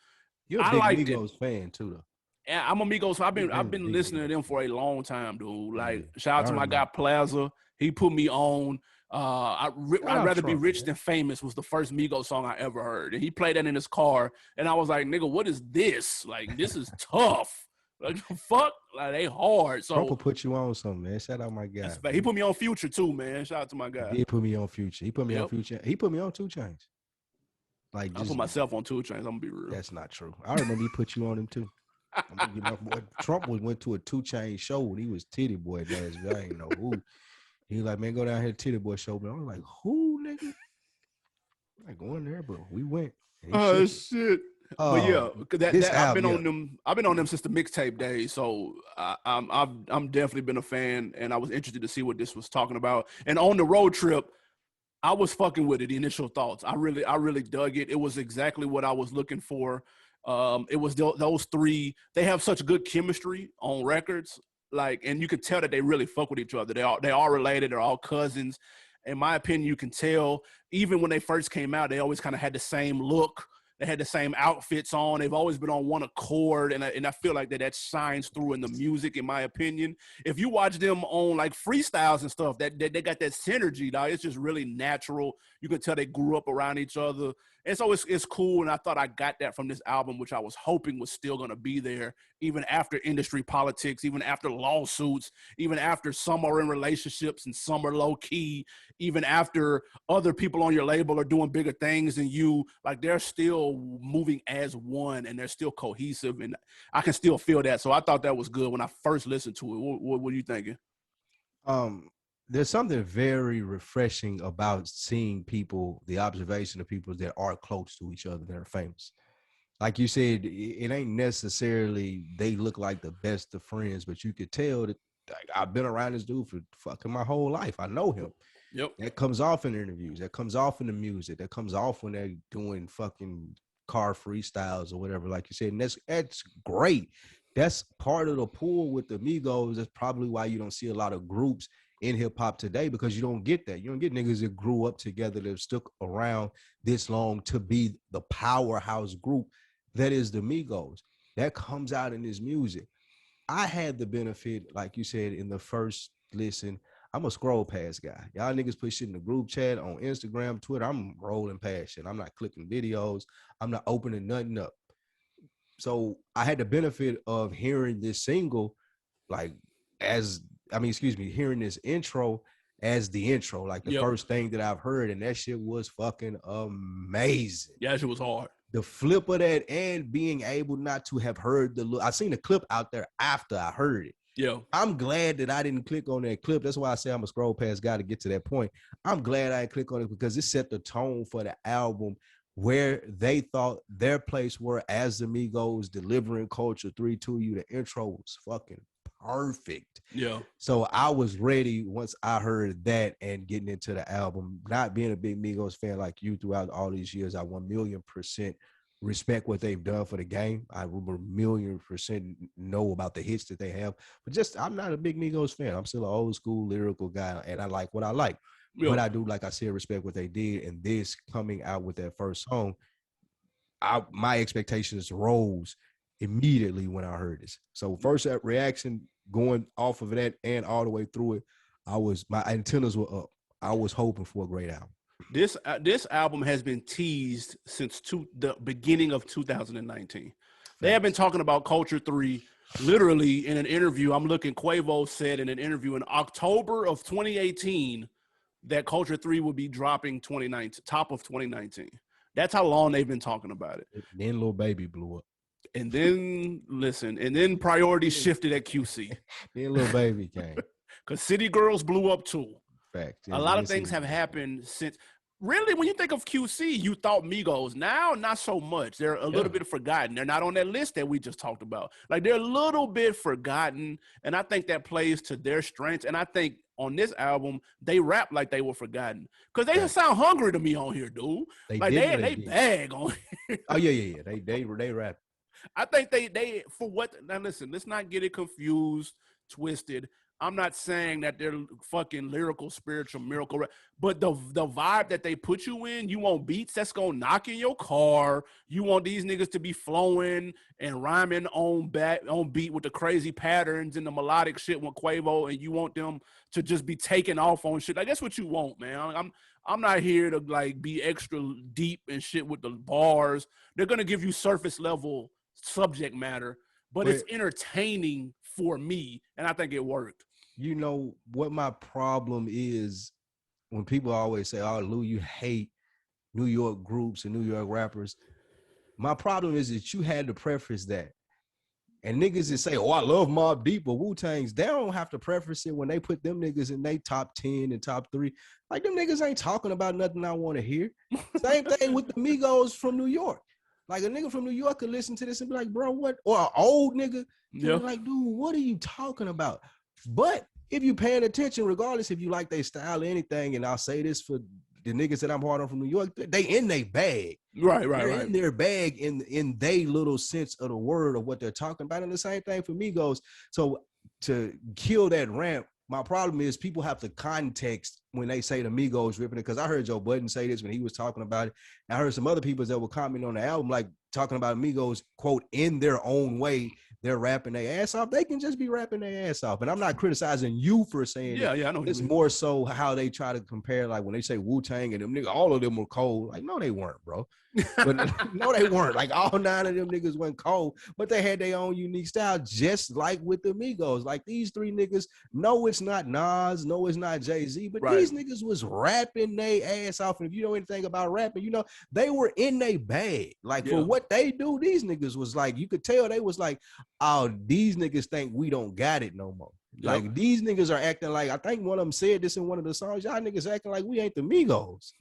you're a big Migos fan too, though. Yeah, I'm a Migos. I've been listening to them for a long time, dude. Like, shout out to my guy Plaza. He put me on. I'd rather be rich than famous was the first Migos song I ever heard, and he played that in his car, and I was like, nigga, what is this? Like, this is tough. Like, fuck, like they hard. So Purple put you on something, man. Shout out my guy. He put me on Future too, man. Shout out to my guy. He put me on Future. He put me on Future. He put me on 2 Chainz. Like, I put myself on 2 Chainz. I'm gonna be real. That's not true. I remember he put you on him too. Trump went to a 2 Chainz show when he was Titty Boy last year. I ain't know who. He like, man, go down here to Titty Boy show. But I was like, who, nigga? I'm like, going there, but we went. Oh shit. But yeah, I've been on them since the mixtape days, so I'm definitely been a fan, and I was interested to see what this was talking about. And on the road trip, I was fucking with it. The initial thoughts, I really dug it. It was exactly what I was looking for. It was those three. They have such good chemistry on records, like, and you could tell that they really fuck with each other. They are related. They're all cousins. In my opinion, you can tell. Even when they first came out, they always kind of had the same look. They had the same outfits on. They've always been on one accord, and I feel like that shines through in the music, in my opinion. If you watch them on like freestyles and stuff, that they got that synergy, dog. It's just really natural. You can tell they grew up around each other, and so it's cool. And I thought I got that from this album, which I was hoping was still gonna be there, even after industry politics, even after lawsuits, even after some are in relationships and some are low key, even after other people on your label are doing bigger things than you. Like, they're still moving as one, and they're still cohesive, and I can still feel that. So I thought that was good when I first listened to it. What are you thinking? There's something very refreshing about seeing people, the observation of people that are close to each other, that are famous. Like you said, it ain't necessarily they look like the best of friends, but you could tell that, like, I've been around this dude for fucking my whole life. I know him. Yep. That comes off in interviews. That comes off in the music. That comes off when they're doing fucking car freestyles or whatever, like you said. And that's great. That's part of the pool with the Migos. That's probably why you don't see a lot of groups in hip hop today, because you don't get that. You don't get niggas that grew up together that have stuck around this long to be the powerhouse group that is the Migos. That comes out in this music. I had the benefit, like you said, in the first listen, I'm a scroll past guy. Y'all niggas put shit in the group chat on Instagram, Twitter. I'm rolling past shit. I'm not clicking videos. I'm not opening nothing up. So I had the benefit of hearing this single, like hearing this intro as the intro, like the first thing that I've heard, and that shit was fucking amazing. Yeah, that shit was hard. The flip of that and being able not to have heard I seen the clip out there after I heard it. Yeah. I'm glad that I didn't click on that clip. That's why I say I'm a scroll past guy to get to that point. I'm glad I didn't click on it because it set the tone for the album where they thought their place were as the Migos delivering Culture 3 to you. The intro was fucking perfect. Yeah. So I was ready once I heard that and getting into the album. Not being a big Migos fan like you throughout all these years, I 1,000,000% respect what they've done for the game. I 1,000,000% know about the hits that they have, but just I'm not a big Migos fan. I'm still an old school lyrical guy, and I like what I like. Yeah. But I do, like I said, respect what they did. And this coming out with that first song, my expectations rose immediately when I heard this. So first reaction going off of that and all the way through it, my antennas were up. I was hoping for a great album. This album has been teased since the beginning of 2019. They have been talking about Culture 3 literally in an interview. I'm looking, Quavo said in an interview in October of 2018 that Culture 3 would be dropping top of 2019. That's how long they've been talking about it. Then Lil Baby blew up. And then priorities shifted at QC. Then Lil Baby came. Because City Girls blew up too. Fact. A lot of things have happened since. Really, when you think of QC, you thought Migos. Now, not so much. They're a little bit forgotten. They're not on that list that we just talked about. Like, they're a little bit forgotten, and I think that plays to their strengths. And I think on this album, they rap like they were forgotten. Because they just sound hungry to me on here, dude. They bag on here. Oh, yeah. They rap. I think they for what – now, listen, let's not get it confused, twisted. I'm not saying that they're fucking lyrical, spiritual, miracle, but the vibe that they put you in, you want beats that's gonna knock in your car. You want these niggas to be flowing and rhyming on beat with the crazy patterns and the melodic shit with Quavo, and you want them to just be taking off on shit. Like, that's what you want, man. I'm not here to like be extra deep and shit with the bars. They're gonna give you surface level subject matter, but it's entertaining for me, and I think it worked. You know what my problem is when people always say, "Oh, Lou, you hate New York groups and New York rappers." My problem is that you had to preface that. And niggas that say, "Oh, I love Mobb Deep or Wu-Tangs," they don't have to preface it when they put them niggas in they top 10 and top 3. Like, them niggas ain't talking about nothing I want to hear. Same thing with the Migos from New York. Like, a nigga from New York could listen to this and be like, "Bro, what?" Or an old nigga be like, "Dude, what are you talking about?" But if you paying attention, regardless if you like their style or anything, and I'll say this for the niggas that I'm hard on from New York, they in their bag. Right. In their bag in they little sense of the word of what they're talking about. And the same thing for Migos. So to kill that rant, my problem is people have to context when they say the Migos ripping it. Because I heard Joe Budden say this when he was talking about it. I heard some other people that were commenting on the album, like talking about Migos, quote, in their own way. They're rapping their ass off. They can just be rapping their ass off. And I'm not criticizing you for saying that. Yeah, I know. It's more so how they try to compare, like when they say Wu-Tang and them niggas, all of them were cold. Like, no, they weren't, bro. But no, they weren't. Like, all 9 of them niggas went cold, but they had their own unique style, just like with the Migos. Like, these 3 niggas, no, it's not Nas, no, it's not Jay-Z, but these niggas was rapping their ass off. And if you know anything about rapping, you know, they were in their bag. Like, for what they do, these niggas was like, you could tell they was like, "Oh, these niggas think we don't got it no more." Like, these niggas are acting like, I think one of them said this in one of the songs, "Y'all niggas acting like we ain't the Migos."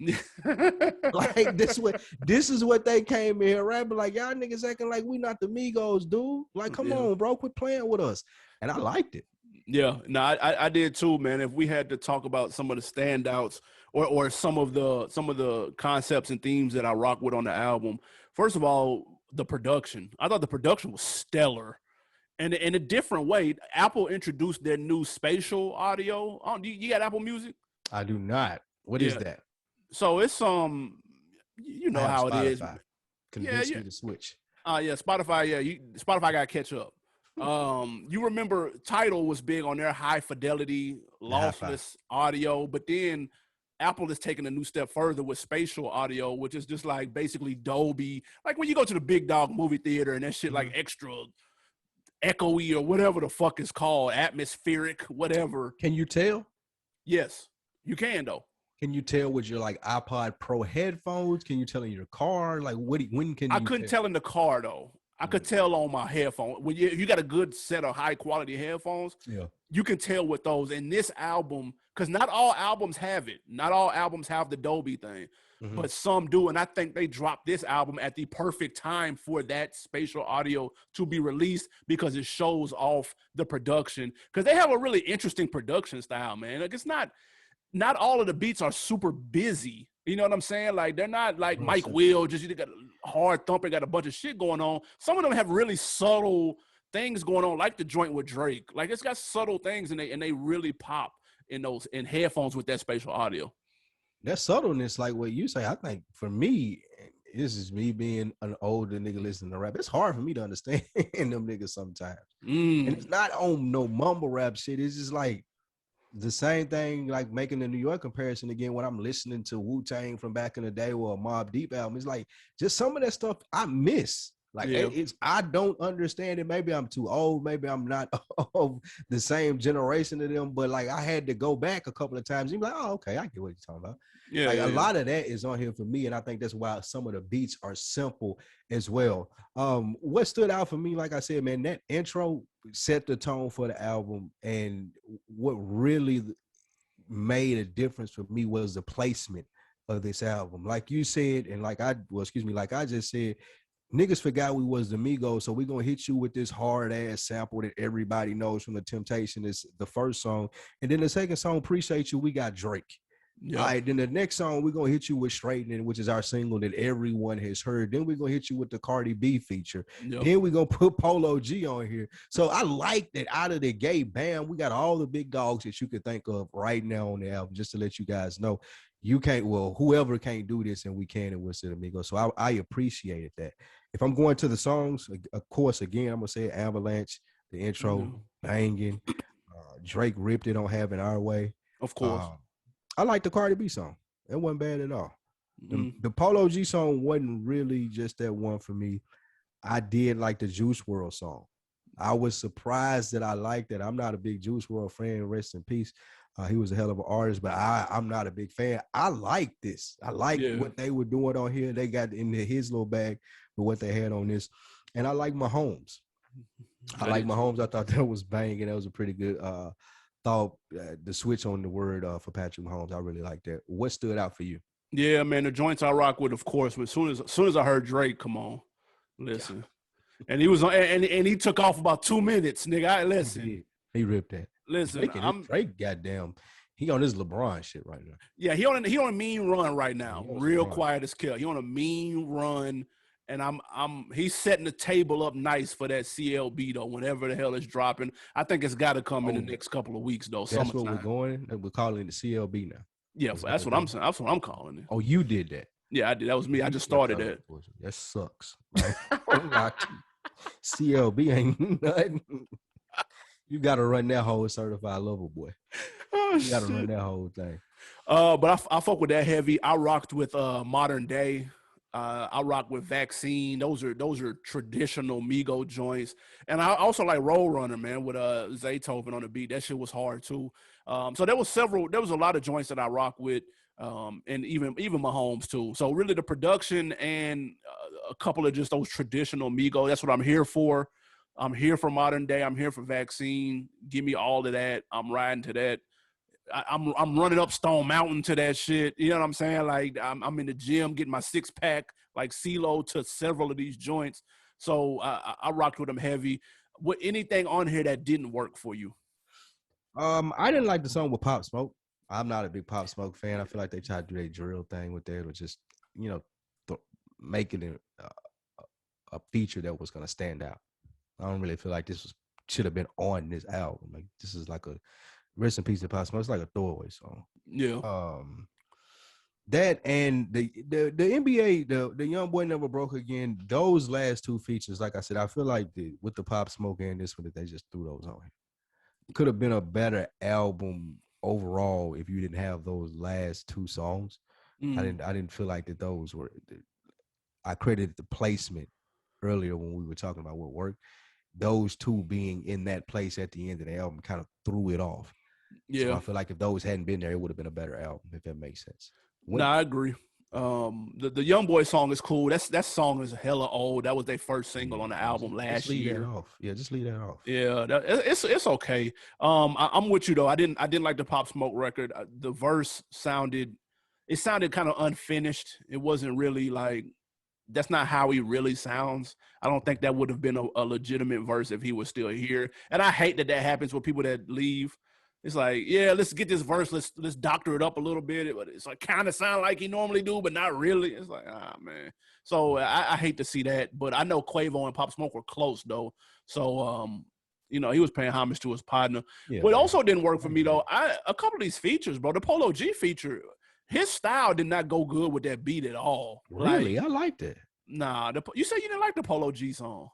Like, this is what they came in here rapping, like, "Y'all niggas acting like we not the Migos, dude. Like, come on, bro, quit playing with us." And I liked it. Yeah, no, I did too, man. If we had to talk about some of the standouts or some of the concepts and themes that I rock with on the album, first of all, the production. I thought the production was stellar. And in a different way, Apple introduced their new spatial audio. You got Apple Music? I do not. What is that? So it's you know how Spotify. it is. Convince me to switch. Spotify. Yeah, Spotify got to catch up. You remember Tidal was big on their high fidelity, lossless audio, but then Apple is taking a new step further with spatial audio, which is just like basically Dolby. Like when you go to the big dog movie theater and that shit like extra echoey or whatever the fuck is called, atmospheric, whatever. Can you tell? Yes, you can though. Can you tell with your like iPod Pro headphones? Can you tell in your car? Like when can you? I couldn't tell in the car though. I could tell on my headphones. When you got a good set of high quality headphones, you can tell with those. And this album, because not all albums have it. Not all albums have the Dolby thing, but some do. And I think they dropped this album at the perfect time for that spatial audio to be released because it shows off the production. Because they have a really interesting production style, man. Like it's not all of the beats are super busy. You know what I'm saying? Like they're not like Mike Will, just you got a hard thumper, got a bunch of shit going on. Some of them have really subtle things going on, like the joint with Drake. Like it's got subtle things and they really pop in headphones with that spatial audio. That subtleness, like what you say, I think for me, this is me being an older nigga listening to rap. It's hard for me to understand them niggas sometimes. And it's not on no mumble rap shit. It's just like the same thing, like making the New York comparison again when I'm listening to Wu-Tang from back in the day or a Mobb Deep album. It's like just some of that stuff I miss. Like I don't understand it. Maybe I'm too old. Maybe I'm not of the same generation of them. But like I had to go back a couple of times and be like, oh, okay, I get what you're talking about. A lot of that is on here for me, and I think that's why some of the beats are simple as well. What stood out for me, like I said, man, that intro set the tone for the album, and what really made a difference for me was the placement of this album. Like you said, and like I just said, niggas forgot we was the Migos, so we're gonna hit you with this hard ass sample that everybody knows from The Temptation is the first song, and then the second song, Appreciate You, we got Drake. All right, then the next song we're gonna hit you with Straightening, which is our single that everyone has heard. Then we're gonna hit you with the Cardi B feature. Then we're gonna put Polo G on here. So I like that out of the gate, bam, we got all the big dogs that you could think of right now on the album, just to let you guys know. You can't, well, whoever can't do this, and we can, and we'll sit amigos. So I appreciated that. If I'm going to the songs, of course, again, I'm gonna say Avalanche, the intro, banging. Drake ripped it on Having Our Way. Of course. I like the Cardi B song. It wasn't bad at all. The Polo G song wasn't really just that one for me. I did like the Juice WRLD song. I was surprised that I liked it. I'm not a big Juice WRLD fan. Rest in peace. He was a hell of an artist, but I'm not a big fan. I like this. I like what they were doing on here. They got into his little bag with what they had on this. And I like Mahomes. I thought that was banging. That was a pretty good thought. The switch on the word for Patrick Mahomes, I really like that. What stood out for you? Yeah, man, the joints I rock with, of course. As soon as I heard Drake, come on, listen, and he was on, and he took off about 2 minutes, nigga. Listen, he ripped that. Listen, Drake, goddamn, he on his LeBron shit right now. Yeah, he on a mean run right now, real quiet as kill. He on a mean run. And he's setting the table up nice for that CLB though. Whenever the hell it's dropping, I think it's got to come in the next couple of weeks though. That's what we're going. We're calling it the CLB now. Yeah, that's what I'm saying. That's what I'm calling it. Oh, you did that? Yeah, I did. That was me. I just started that. That sucks. Right? CLB ain't nothing. You got to run that whole certified lover boy. You got to run that whole thing. But I fuck with that heavy. I rocked with Modern Day. I rock with Vaccine. Those are traditional Migo joints. And I also like Roll Runner, man, with Zaytoven on the beat. That shit was hard too. So there was a lot of joints that I rock with, and even Mahomes too. So really the production and a couple of just those traditional Migo. That's what I'm here for. I'm here for Modern Day. I'm here for Vaccine. Give me all of that. I'm riding to that. I'm running up Stone Mountain to that shit. You know what I'm saying? Like I'm in the gym getting my 6-pack like CeeLo to several of these joints. So I rocked with them heavy. What anything on here that didn't work for you? I didn't like the song with Pop Smoke. I'm not a big Pop Smoke fan. I feel like they tried to do their drill thing with that, or just making it a feature that was gonna stand out. I don't really feel like this should have been on this album. Like this is like a rest in peace to Pop Smoke. It's like a throwaway song. Yeah. That and the NBA, the Young Boy Never Broke Again, those last two features, like I said, I feel like with the Pop Smoke and this one, that they just threw those on here. Could have been a better album overall if you didn't have those last two songs. I didn't feel like that those were. I credited the placement earlier when we were talking about what worked. Those two being in that place at the end of the album kind of threw it off. Yeah. So I feel like if those hadn't been there, it would have been a better album, if that makes sense. No, I agree. The Young Boy song is cool. That song is hella old. That was their first single on the album last year. That off. Yeah, just leave that off. Yeah, it's okay. I'm with you though. I didn't like the Pop Smoke record. The verse sounded kind of unfinished. It wasn't really like, that's not how he really sounds. I don't think that would have been a legitimate verse if he was still here. And I hate that happens with people that leave. It's like, yeah, let's get this verse. Let's doctor it up a little bit. It's like kind of sound like he normally do, but not really. It's like, man. So I hate to see that. But I know Quavo and Pop Smoke were close though. So he was paying homage to his partner. Yeah, but it also didn't work for me though. A couple of these features, bro. The Polo G feature, his style did not go good with that beat at all. Really, I liked it. Nah, you said you didn't like the Polo G song.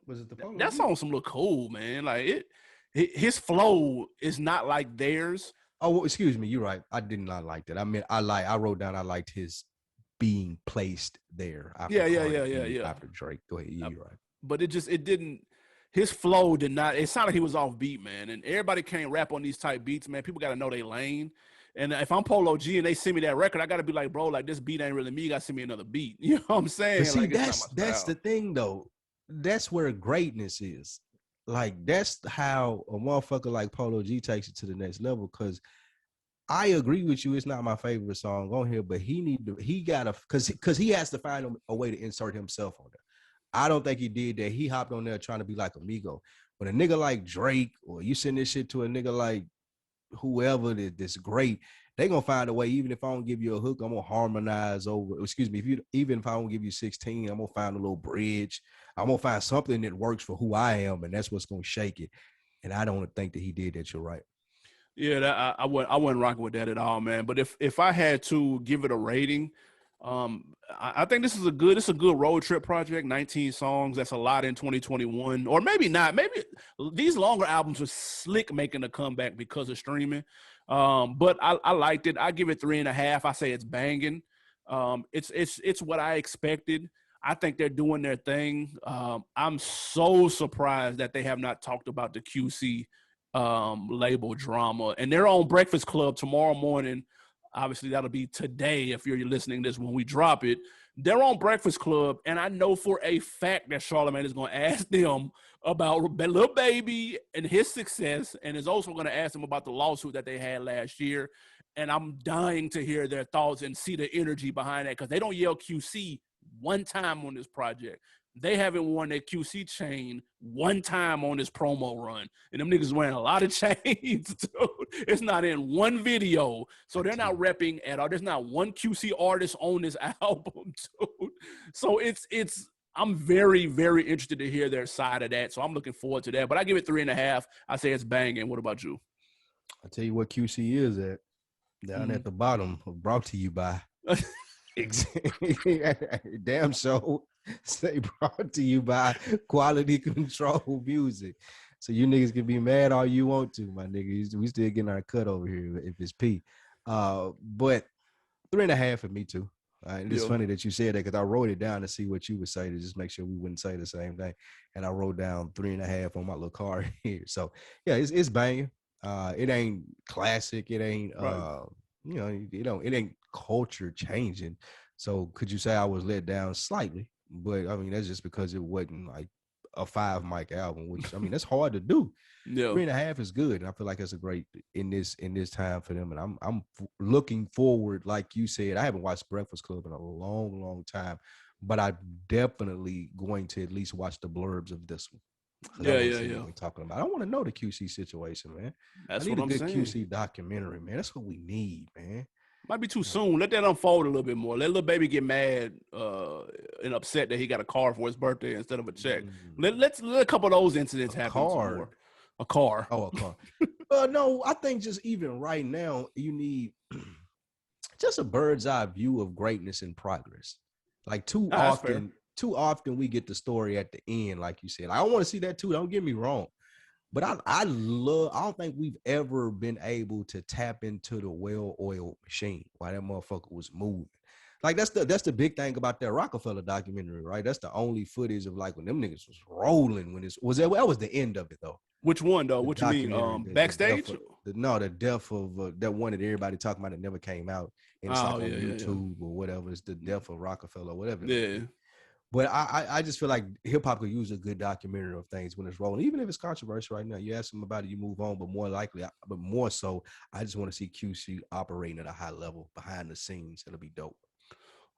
Was it the Polo G? That song some look cool, man. Like his flow is not like theirs. Oh, well, excuse me. You're right. I did not like that. I mean, I wrote down I liked his being placed there. Yeah. After Drake. Go ahead. You're right. But it didn't. His flow did not. It sounded like he was off beat, man. And everybody can't rap on these type beats, man. People got to know their lane. And if I'm Polo G and they send me that record, I got to be like, bro, like this beat ain't really me. You got to send me another beat. You know what I'm saying? But see, like, that's the thing, though. That's where greatness is. Like, that's how a motherfucker like Polo G takes it to the next level. Because I agree with you. It's not my favorite song on here, but because he has to find a way to insert himself on there. I don't think he did that. He hopped on there trying to be like a Migos. When a nigga like Drake, or you send this shit to a nigga like whoever that's great, they gonna find a way. Even if I don't give you a hook, I'm gonna harmonize over. Excuse me. Even if I don't give you 16, I'm gonna find a little bridge. I'm gonna find something that works for who I am, and that's what's gonna shake it. And I don't think that he did that. You're right. Yeah, I wasn't rocking with that at all, man. But if I had to give it a rating, I think this is a good road trip project. 19 songs. That's a lot in 2021, or maybe not. Maybe these longer albums are slick making a comeback because of streaming. But I liked it. I give it 3.5. I say it's banging. It's what I expected. I think they're doing their thing. I'm so surprised that they have not talked about the QC label drama, and they're on Breakfast Club tomorrow morning. Obviously, that'll be today if you're listening to this when we drop it. They're on Breakfast Club, and I know for a fact that Charlamagne is going to ask them about Lil Baby and his success, and is also going to ask them about the lawsuit that they had last year. And I'm dying to hear their thoughts and see the energy behind that, because they don't yell QC one time on this project. They haven't worn their QC chain one time on this promo run. And them niggas wearing a lot of chains, dude. It's not in one video. So they're not repping at all. There's not one QC artist on this album, dude. So I'm very, very interested to hear their side of that. So I'm looking forward to that. But I give it 3.5. I say it's banging. What about you? I'll tell you what QC is at. Down at the bottom, brought to you by damn show. Say brought to you by Quality Control Music. So you niggas can be mad all you want to, my niggas. We still getting our cut over here if it's P. But 3.5 for me too. It's funny that you said that, because I wrote it down to see what you would say, to just make sure we wouldn't say the same thing. And I wrote down 3.5 on my little card here. So yeah, it's banging. It ain't classic. It ain't it ain't culture changing. So could you say I was let down slightly? But I mean, that's just because it wasn't like a 5 mic album, which I mean, that's hard to do. Yeah. 3.5 is good, and I feel like it's a great in this time for them. And I'm looking forward, like you said. I haven't watched Breakfast Club in a long time, but I'm definitely going to at least watch the blurbs of this one. Yeah. What we're talking about. I want to know the QC situation, man. That's I need what I'm a good saying. QC documentary, man. That's what we need, man. Might be too soon. Let that unfold a little bit more. Let Lil Baby get mad and upset that he got a car for his birthday instead of a check. Let a couple of those incidents happen. A car. Oh, a car. No, I think just even right now, you need just a bird's eye view of greatness and progress. Like too often we get the story at the end, like you said. I don't want to see that too. Don't get me wrong. But I don't think we've ever been able to tap into the well-oiled machine while that motherfucker was moving. Like that's the big thing about that Rockefeller documentary, right? That's the only footage of like when them niggas was rolling when that was the end of it though. Which one though? The What you mean? Backstage? The death of that one that everybody talking about that never came out, and it's like on YouTube or whatever. It's the death of Rockefeller, or whatever. Yeah. But I just feel like hip hop could use a good documentary of things when it's rolling, even if it's controversial right now. You ask them about it, you move on. But more so, I just want to see QC operating at a high level behind the scenes. It'll be dope.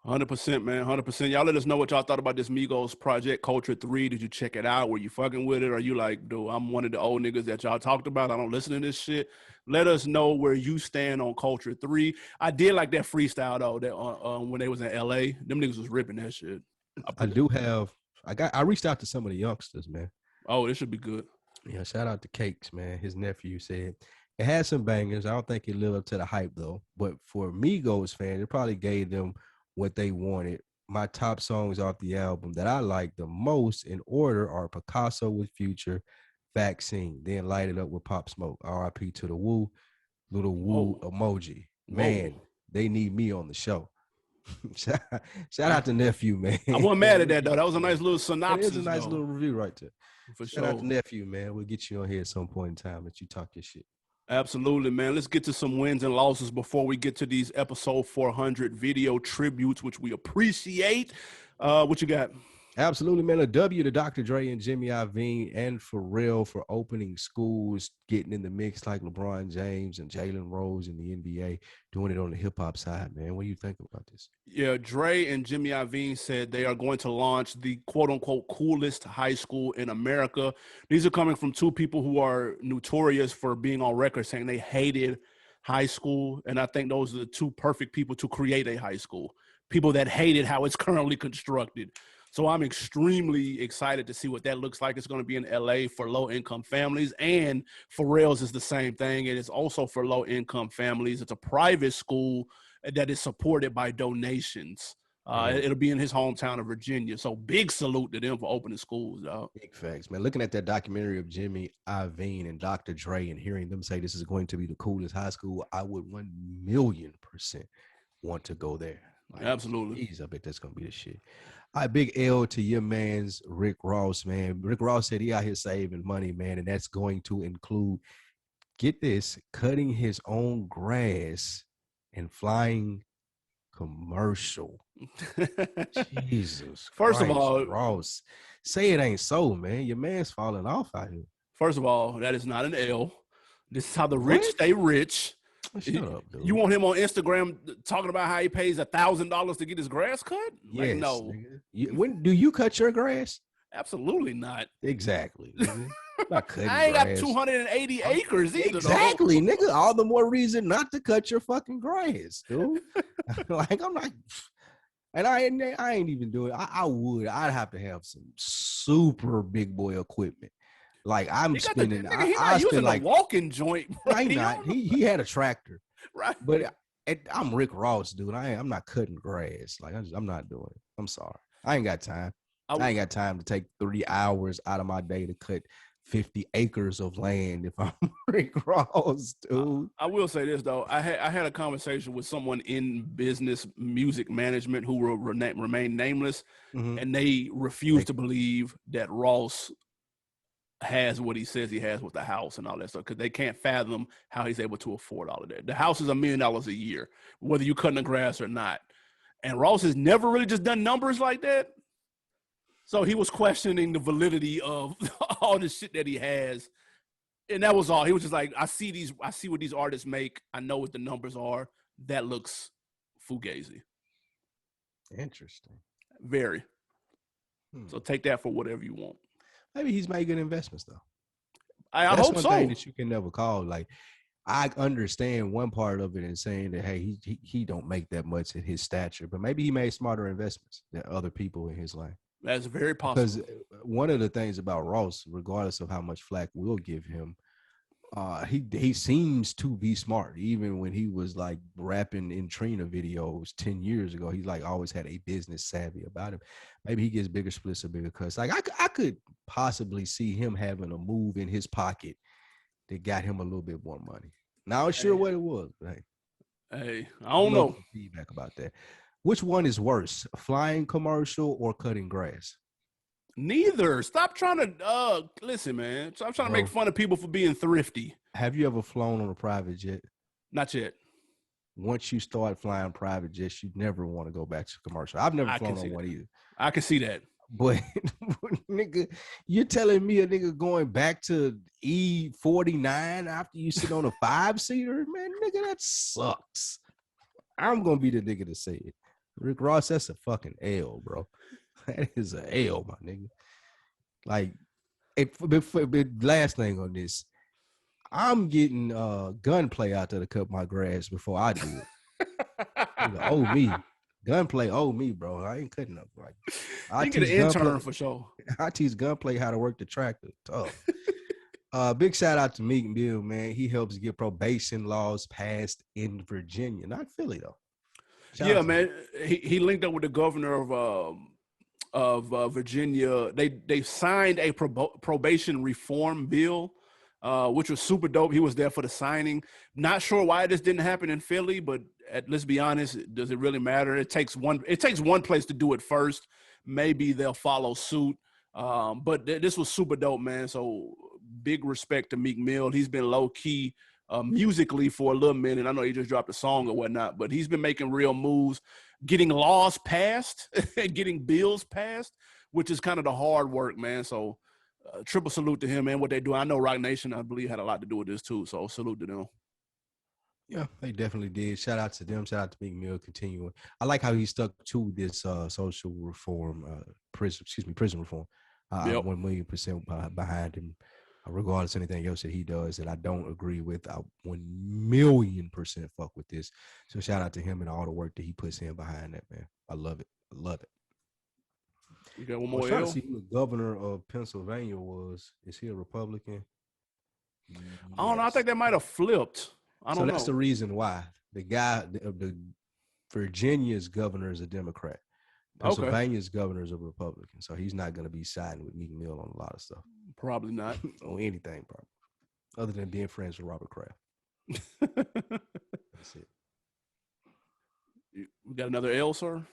100%, man. 100%. Y'all let us know what y'all thought about this Migos project, Culture 3. Did you check it out? Were you fucking with it? Are you like, dude, I'm one of the old niggas that y'all talked about. I don't listen to this shit. Let us know where you stand on Culture 3. I did like that freestyle, though, that when they was in L.A. Them niggas was ripping that shit. I reached out to some of the youngsters, man. Oh, this should be good. Yeah, shout out to Cakes, man. His nephew said it had some bangers. I don't think it lived up to the hype, though. But for Migos fans, it probably gave them what they wanted. My top songs off the album that I like the most in order are Picasso with Future, Vaccine, then Light It Up with Pop Smoke, R.I.P. to the Woo, little Woo emoji. Man, they need me on the show. Shout out to Nephew, man. I wasn't mad at that, though. That was a nice little synopsis. It was a nice little review right there. For Shout out to Nephew, man. We'll get you on here at some point in time that you talk your shit. Absolutely, man. Let's get to some wins and losses before we get to these episode 400 video tributes, which we appreciate. What you got? Absolutely, man. A W to Dr. Dre and Jimmy Iovine and Pharrell for opening schools, getting in the mix like LeBron James and Jalen Rose in the NBA, doing it on the hip-hop side, man. What do you think about this? Yeah, Dre and Jimmy Iovine said they are going to launch the quote-unquote coolest high school in America. These are coming from two people who are notorious for being on record saying they hated high school, and I think those are the two perfect people to create a high school, people that hated how it's currently constructed. So I'm extremely excited to see what that looks like. It's going to be in LA for low-income families, and Pharrell's is the same thing. It is also for low-income families. It's a private school that is supported by donations. It'll be in his hometown of Virginia. So big salute to them for opening schools, dog. Big facts, man. Looking at that documentary of Jimmy Iovine and Dr. Dre and hearing them say this is going to be the coolest high school, I would 1,000,000% want to go there. Like, absolutely. Geez, I bet that's going to be the shit. All right, big L to your man's Rick Ross, man. Rick Ross said he out here saving money, man, and that's going to include, get this, cutting his own grass and flying commercial. Jesus First Christ, of all, Ross, say it ain't so, man. Your man's falling off out here. First of all, that is not an L. This is how the rich stay rich. Shut up, dude. You want him on Instagram talking about how he pays $1,000 to get his grass cut? Like, yes, no. When do you cut your grass? Absolutely not. Exactly. Not cutting I ain't grass. got 280 acres either. Exactly, nigga. All the more reason not to cut your fucking grass, dude. Like, I'm like, and I ain't even doing it. I'd have to have some super big boy equipment. Like I'm spending, I spend like a walking joint. Right? Not. He had a tractor, right? But I'm Rick Ross, dude. I'm not cutting grass. Like I'm not doing it. I'm sorry. I ain't got time. I ain't got time to take 3 hours out of my day to cut 50 acres of land if I'm Rick Ross, dude. I will say this though. I had a conversation with someone in business music management who will remain nameless, and they refuse to believe that Ross has what he says he has with the house and all that stuff, because they can't fathom how he's able to afford all of that. The house is $1 million a year, whether you cutting the grass or not. And Ross has never really just done numbers like that. So he was questioning the validity of all the shit that he has. And that was all. He was just like, I see what these artists make. I know what the numbers are. That looks fugazi. Interesting. Very. So take that for whatever you want. Maybe he's made good investments though. I hope so. That's one thing that you can never call. Like, I understand one part of it and saying that, hey, he don't make that much at his stature, but maybe he made smarter investments than other people in his life. That's very possible. Because one of the things about Ross, regardless of how much flack we'll give him, He seems to be smart. Even when he was like rapping in Trina videos 10 years ago, he like always had a business savvy about him. Maybe he gets bigger splits or bigger cuts. Like I could possibly see him having a move in his pocket that got him a little bit more money. Not sure what it was, but Hey, I I'd don't love know. some feedback about that. Which one is worse, flying commercial or cutting grass? Neither. Stop trying to listen, man. Stop trying to make Bro, fun of people for being thrifty. have you ever flown on a private jet? Not yet. Once you start flying private jets, you never want to go back to commercial. I've never I can flown see on that. one either. I can see that. But nigga, you're telling me a nigga going back to E49 after you sit on a 5-seater? Man, nigga, that sucks. I'm gonna be the nigga to say it. Rick Ross, that's a fucking L, bro. That is a L, my nigga. Like, last thing on this, I'm getting gunplay out there to cut my grass before I do it. Nigga, oh me. Gunplay, oh me, bro. I ain't cutting up. Like, I You can get teach an intern gunplay. for sure. I teach gunplay how to work the tractor. Tough. Big shout out to Meek Mill, man. He helps get probation laws passed in Virginia, not Philly though. Yeah, man. He linked up with the governor of Virginia. They signed a probation reform bill, which was super dope. He was there for the signing. Not sure why this didn't happen in Philly, but let's be honest, does it really matter? It takes one place to do it first. Maybe they'll follow suit. But this was super dope, man. So big respect to Meek Mill. He's been low key musically for a little minute. I know he just dropped a song or whatnot, but he's been making real moves, getting laws passed, getting bills passed, which is kind of the hard work, man. So triple salute to him, man, what they do. I know Rock Nation, I believe, had a lot to do with this too. So salute to them. Yeah, they definitely did. Shout out to them. Shout out to Meek Mill continuing. I like how he stuck to this social reform, prison reform. I'm Yep. 1,000,000% behind him, regardless of anything else that he does that I don't agree with. I 1,000,000% fuck with this. So shout out to him and all the work that he puts in behind that, man. I love it. I love it. We got one I was more trying L. to see who the governor of Pennsylvania was. Is he a Republican? I don't know. I Yes. think that might have flipped. I don't know. That's the reason why the Virginia's governor is a Democrat. Pennsylvania's governor is a Republican, so he's not going to be siding with Meek Mill on a lot of stuff. Probably not. On anything, probably. Other than being friends with Robert Kraft. That's it. We got another L, sir?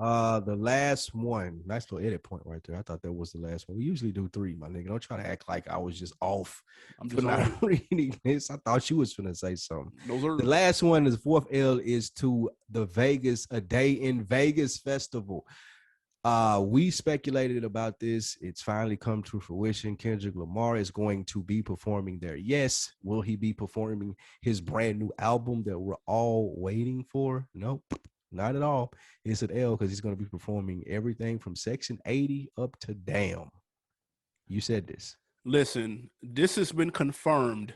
The last one, nice little edit point right there. I thought that was the last one. We usually do 3, my nigga. Don't try to act like I was just off for not reading this. I thought you was gonna say something. The last one, the 4th L, is to the A Day in Vegas festival. We speculated about this. It's finally come to fruition. Kendrick Lamar is going to be performing there. Yes. Will he be performing his brand new album that we're all waiting for? Nope. Not at all. It's an L because he's going to be performing everything from Section 80 up to Damn. You said this. Listen, this has been confirmed.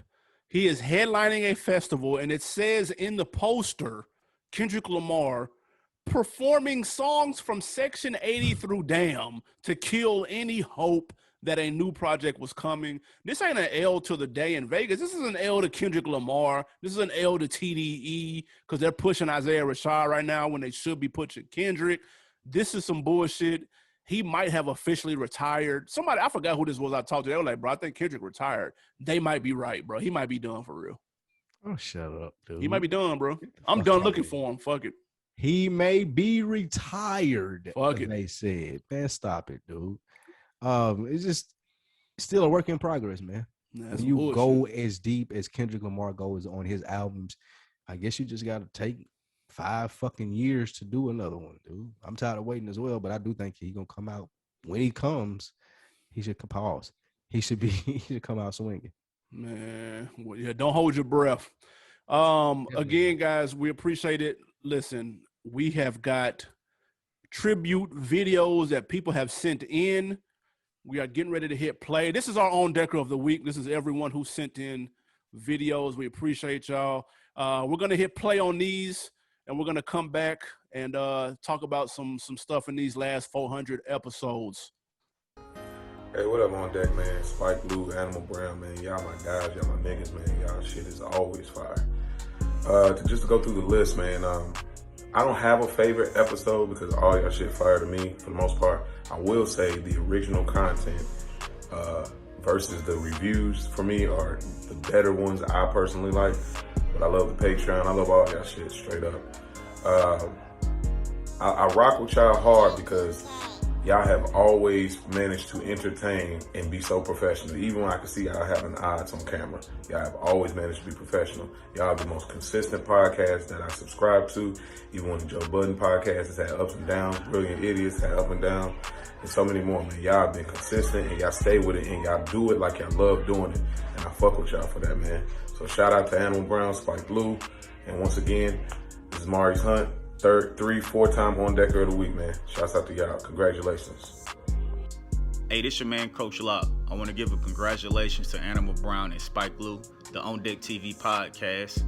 He is headlining a festival, and it says in the poster, Kendrick Lamar performing songs from Section 80 through Damn to kill any hope that a new project was coming. This ain't an L to the Day in Vegas. This is an L to Kendrick Lamar. This is an L to TDE because they're pushing Isaiah Rashad right now when they should be pushing Kendrick. This is some bullshit. He might have officially retired. Somebody, I forgot who this was I talked to. They were like, bro, I think Kendrick retired. They might be right, bro. He might be done for real. Oh, shut up, dude. He might be done, bro. I'm done looking for him. Fuck it. He may be retired. Fuck it. They said, man, stop it, dude. It's just still a work in progress, man. When you go as deep as Kendrick Lamar goes on his albums, I guess you just got to take 5 fucking years to do another one, dude. I'm tired of waiting as well, but I do think he's gonna come out. When he comes, he should pause. He should come out swinging. Man, well, yeah, don't hold your breath. Again, guys, we appreciate it. Listen, we have got tribute videos that people have sent in. We are getting ready to hit play. This is our own Decker of the week. This is everyone who sent in videos. We appreciate y'all. We're gonna hit play on these, and we're gonna come back and talk about some stuff in these last 400 episodes. Hey, what up on deck, man? Spike Blue, Animal Brown, man. Y'all my guys, y'all my niggas, man. Y'all shit is always fire. Just to go through the list, man. I don't have a favorite episode because all y'all shit fire to me for the most part. I will say the original content versus the reviews for me are the better ones I personally like. But I love the Patreon. I love all y'all shit straight up. I rock with y'all hard because y'all have always managed to entertain and be so professional. Even when I can see y'all having odds on camera, y'all have always managed to be professional. Y'all are the most consistent podcast that I subscribe to. Even when the Joe Budden podcast has had ups and downs, Brilliant Idiots had up and down, and so many more, man. Y'all have been consistent and y'all stay with it and y'all do it like y'all love doing it. And I fuck with y'all for that, man. So shout out to Animal Brown, Spike Blue. And once again, this is Maurice Hunt. 4 time on decker of the week, man. Shouts out to y'all. Congratulations. Hey, this your man, Coach Locke. I want to give a congratulations to Animal Brown and Spike Blue, the OndeckTV podcast.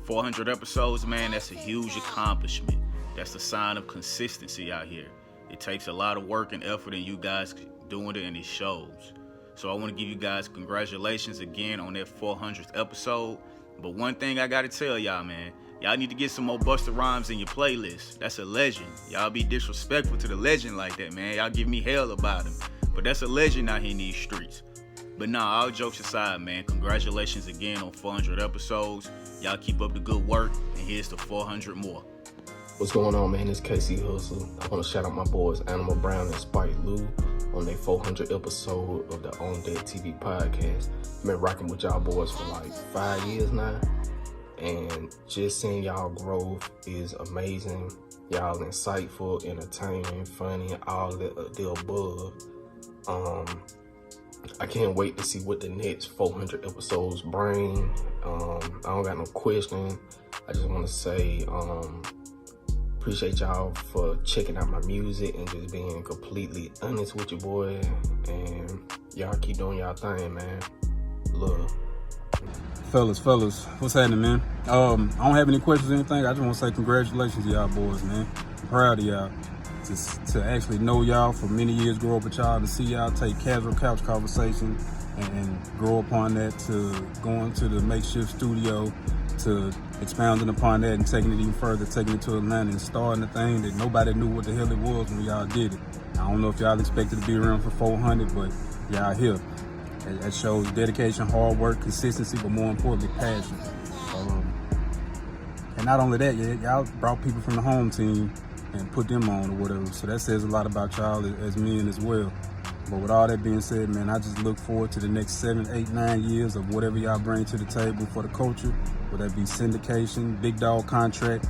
400 episodes, man, that's a huge accomplishment. That's a sign of consistency out here. It takes a lot of work and effort, and you guys doing it, and it shows. So I want to give you guys congratulations again on that 400th episode. But one thing I got to tell y'all, man, y'all need to get some more Busta Rhymes in your playlist. That's a legend. Y'all be disrespectful to the legend like that, man. Y'all give me hell about him. But that's a legend out here in these streets. But nah, all jokes aside, man, congratulations again on 400 episodes. Y'all keep up the good work, and here's to 400 more. What's going on, man? It's KC Hustle. I want to shout out my boys Animal Brown and Spike Lou on their 400 episode of the OndeckTV podcast. I've been rocking with y'all boys for like 5 years now. And just seeing y'all growth is amazing. Y'all insightful, entertaining, funny, all the above. I can't wait to see what the next 400 episodes bring. I don't got no question. I just want to say appreciate y'all for checking out my music and just being completely honest with your boy. And y'all keep doing y'all thing, man. Love. Fellas, what's happening, man? I don't have any questions or anything. I just want to say congratulations to y'all boys, man. I'm proud of y'all. To actually know y'all for many years, grow up with y'all, to see y'all take casual couch conversation and grow upon that, to going to the makeshift studio, to expounding upon that and taking it even further, taking it to Atlanta and starting a thing that nobody knew what the hell it was when y'all did it. I don't know if y'all expected to be around for 400, but y'all here. That shows dedication, hard work, consistency, but more importantly, passion. And not only that, y'all brought people from the home team and put them on or whatever. So that says a lot about y'all as men as well. But with all that being said, man, I just look forward to the next 7, 8, 9 years of whatever y'all bring to the table for the culture, whether that be syndication, big dog contract,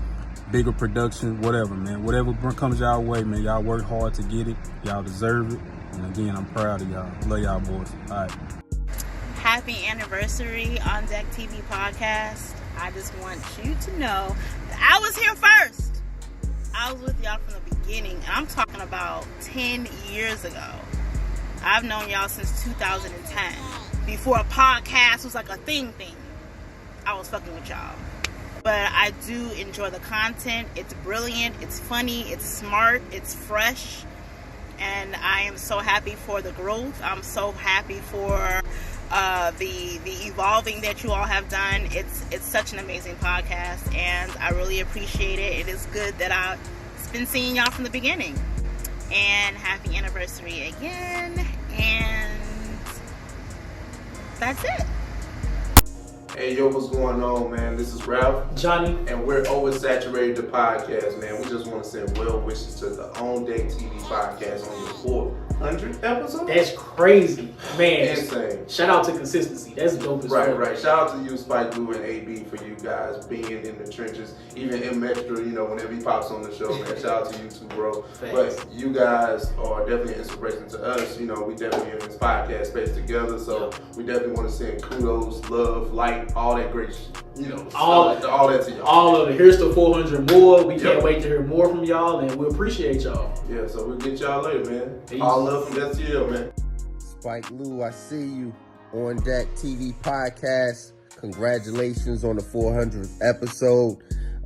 bigger production, whatever, man. Whatever comes y'all way, man, y'all work hard to get it. Y'all deserve it. And again, I'm proud of y'all. Love y'all boys. All right. Happy anniversary OndeckTV podcast. I just want you to know that I was here first. I was with y'all from the beginning. And I'm talking about 10 years ago. I've known y'all since 2010. Before a podcast was like a thing. I was fucking with y'all. But I do enjoy the content. It's brilliant. It's funny. It's smart. It's fresh. And I am so happy for the growth. I'm so happy for the evolving that you all have done. It's such an amazing podcast, and I really appreciate it. It is good that I've been seeing y'all from the beginning. And happy anniversary again. And that's it. Hey, yo, what's going on, man? This is Ralph, Johnny, and we're Oversaturated the podcast, man. We just want to send well wishes to the OndeckTV podcast on your 400th episode. That's crazy, man. Insane. Shout out to consistency. That's dope as well. Right. Shout out to you, Spike Blue and AB, for you guys being in the trenches. Even M Extra, whenever he pops on the show, man. Shout out to you too, bro. Thanks. But you guys are definitely an inspiration to us. We definitely in this podcast space together, so we definitely want to send kudos, love, light, all that great shit. All that to y'all. All of it. Here's to 400 more. We can't wait to hear more from y'all, and we appreciate y'all. Yeah, so we'll get y'all later, man. Peace. All love from That's Chill, man. Spike Lou, I see you on OndeckTV podcast. Congratulations on the 400th episode.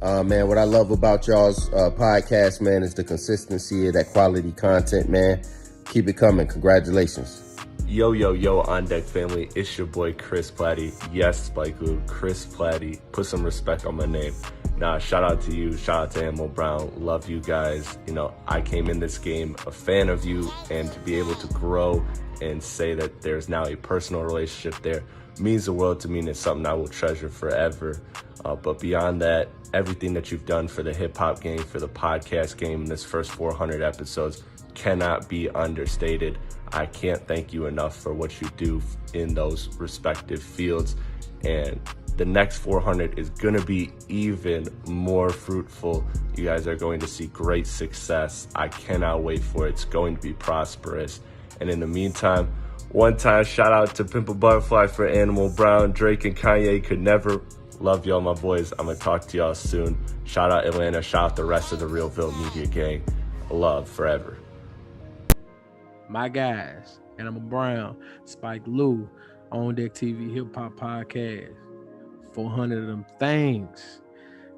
Man, what I love about y'all's podcast, man, is the consistency of that quality content, man. Keep it coming. Congratulations. Yo, yo, yo, On Deck family. It's your boy, Chris Platty. Yes, Spike Lee, Chris Platty. Put some respect on my name. Nah, shout out to you. Shout out to Animal Brown. Love you guys. You know, I came in this game a fan of you, and to be able to grow and say that there's now a personal relationship there means the world to me, and it's something I will treasure forever. But beyond that, everything that you've done for the hip-hop game, for the podcast game in this first 400 episodes cannot be understated. I can't thank you enough for what you do in those respective fields. And the next 400 is going to be even more fruitful. You guys are going to see great success. I cannot wait for it. It's going to be prosperous. And in the meantime, one time shout out to Pimp a Butterfly for Animal Brown. Drake and Kanye could never. Love y'all, my boys. I'm going to talk to y'all soon. Shout out Atlanta. Shout out the rest of the Realville Media gang. Love forever. My guys, Animal Brown, Spike Lou, OndeckTV Hip Hop Podcast. 400 of them things.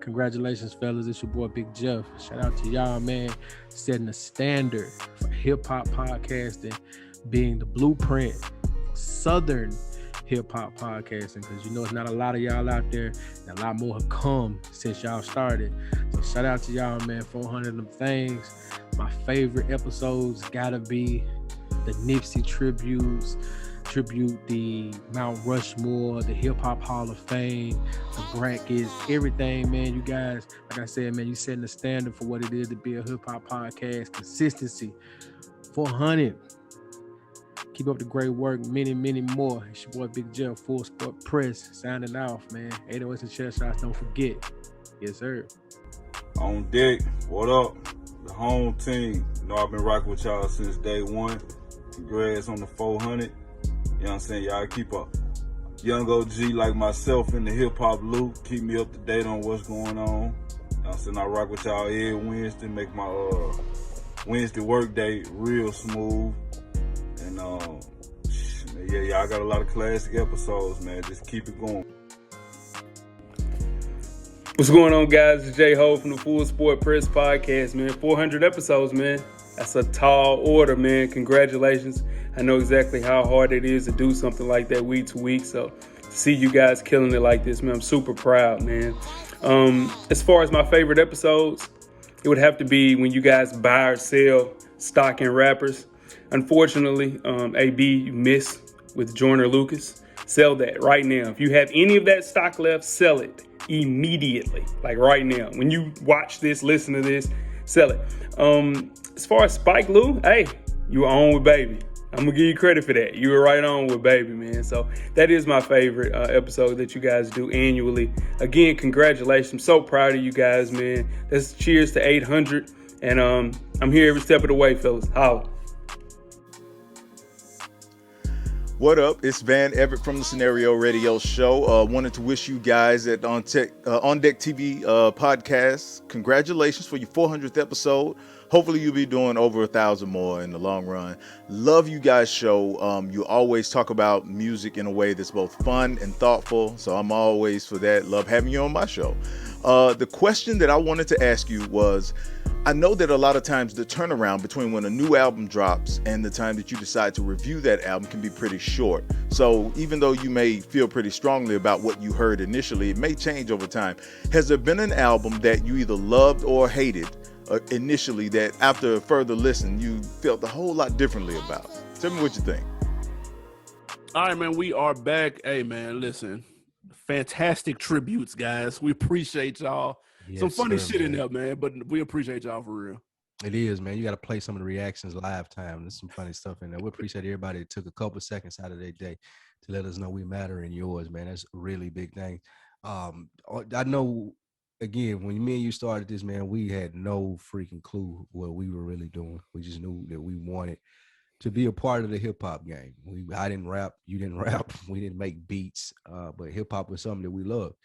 Congratulations, fellas. It's your boy Big Jeff. Shout out to y'all, man, setting the standard for hip hop podcasting, being the blueprint for Southern hip hop podcasting, because you know it's not a lot of y'all out there, and a lot more have come since y'all started. So shout out to y'all, man. 400 of them things. My favorite episodes gotta be the Nipsey tribute, the Mount Rushmore, the Hip Hop Hall of Fame, the brackets, everything, man. You guys, like I said, man, you setting the standard for what it is to be a hip hop podcast. Consistency. 400. Keep up the great work. Many, many more. It's your boy Big Jeff, Full Sport Press, signing off, man. 808s and chair shots, don't forget. Yes, sir. On deck, what up? The home team. You know I've been rocking with y'all since day one. Congrats on the 400. You know what I'm saying? Y'all keep a young OG like myself in the hip-hop loop. Keep me up to date on what's going on. You know what I'm saying? I rock with y'all every Wednesday. Make my Wednesday work day real smooth. And yeah, y'all got a lot of classic episodes, man. Just keep it going. What's going on, guys? It's J Ho from the Full Sport Press Podcast, man. 400 episodes, man. That's a tall order, man. Congratulations. I know exactly how hard it is to do something like that week to week. So to see you guys killing it like this, man, I'm super proud, man. As far as my favorite episodes, it would have to be when you guys buy or sell stock in rappers. Unfortunately, AB, you missed with Joyner Lucas. Sell that right now. If you have any of that stock left, sell it immediately, like right now. When you watch this, listen to this, sell it. As far as Spike Lou, hey, you were on with Baby. I'm gonna give you credit for that. You were right on with Baby, man. So that is my favorite episode that you guys do annually. Again, congratulations. I'm so proud of you guys, man. Let's cheers to 800. And I'm here every step of the way, fellas. Holla. What up? It's Van Everett from the Scenario Radio Show. Wanted to wish you guys at OndeckTV podcast congratulations for your 400th episode. Hopefully you'll be doing over 1,000 more in the long run. Love you guys' show. You always talk about music in a way that's both fun and thoughtful, so I'm always for that. Love having you on my show. The question that I wanted to ask you was, I know that a lot of times the turnaround between when a new album drops and the time that you decide to review that album can be pretty short. So even though you may feel pretty strongly about what you heard initially, it may change over time. Has there been an album that you either loved or hated initially that after further listen, you felt a whole lot differently about? Tell me what you think. All right, man, we are back. Hey, man, listen, fantastic tributes, guys. We appreciate y'all. Yes, some funny sir, shit man. in there, man, but we appreciate y'all for real. It is, man. You got to play some of the reactions live time. There's some funny stuff in there. We appreciate everybody that took a couple of seconds out of their day to let us know we matter in yours, man. That's a really big thing. I know, again, when me and you started this, man, we had no freaking clue what we were really doing. We just knew that we wanted to be a part of the hip hop game. I didn't rap, you didn't rap, we didn't make beats, but hip hop was something that we loved.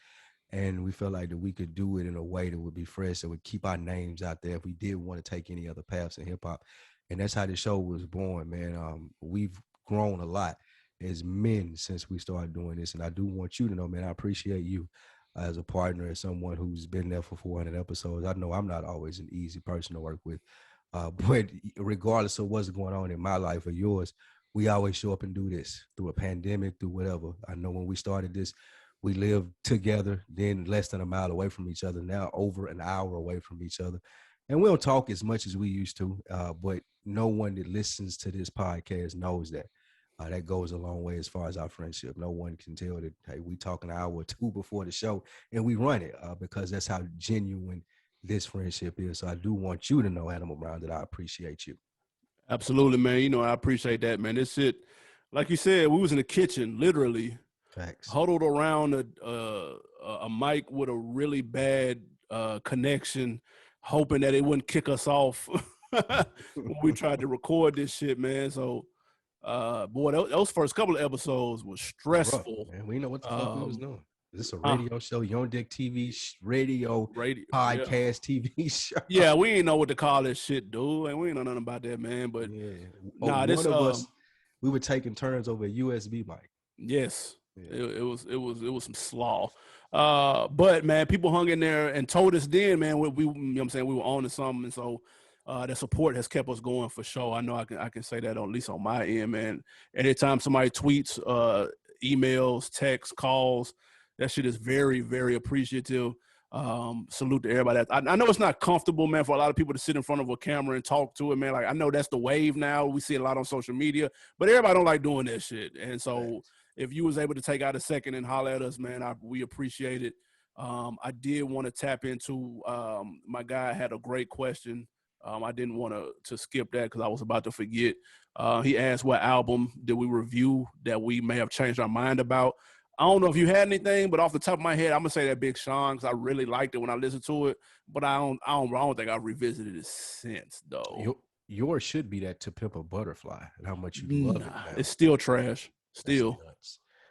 And we felt like that we could do it in a way that would be fresh, that would keep our names out there if we did want to take any other paths in hip hop. And that's how the show was born, man. We've grown a lot as men since we started doing this. And I do want you to know, man, I appreciate you as a partner, as someone who's been there for 400 episodes. I know I'm not always an easy person to work with, but regardless of what's going on in my life or yours, we always show up and do this through a pandemic, through whatever. I know when we started this, we lived together, then less than a mile away from each other, now over an hour away from each other. And we don't talk as much as we used to, but no one that listens to this podcast knows that. That goes a long way as far as our friendship. No one can tell that, hey, we talk an hour or two before the show and we run it because that's how genuine this friendship is. So I do want you to know, Animal Brown, that I appreciate you. Absolutely, man. You know, I appreciate that, man. This shit, like you said, we was in the kitchen, literally. Facts. Huddled around a mic with a really bad connection, hoping that it wouldn't kick us off when we tried to record this shit, man. So, boy, those first couple of episodes was stressful. Man, we know what the fuck we was doing. Is this a radio show? OndeckTV radio podcast TV show? Yeah, we ain't know what to call this shit, dude. And we ain't know nothing about that, man. But one of us, we were taking turns over a USB mic. Yes. Yeah. It was some slaw. But man, people hung in there and told us then, man, we you know what I'm saying, we were on to something. And so the support has kept us going for sure. I know I can say that at least on my end, man. Anytime somebody tweets, emails, texts, calls, that shit is very, very appreciative. Salute to everybody. I know it's not comfortable, man, for a lot of people to sit in front of a camera and talk to it, man. Like, I know that's the wave now. We see it a lot on social media, but everybody don't like doing that shit. And so if you was able to take out a second and holler at us, man, we appreciate it. I did want to tap into, my guy had a great question. I didn't want to skip that because I was about to forget. He asked what album did we review that we may have changed our mind about. I don't know if you had anything, but off the top of my head, I'm gonna say that Big Sean because I really liked it when I listened to it. But I don't think I've revisited it since though. Yours should be that To Pimp a Butterfly and how much you love it. Man. It's still trash. Still,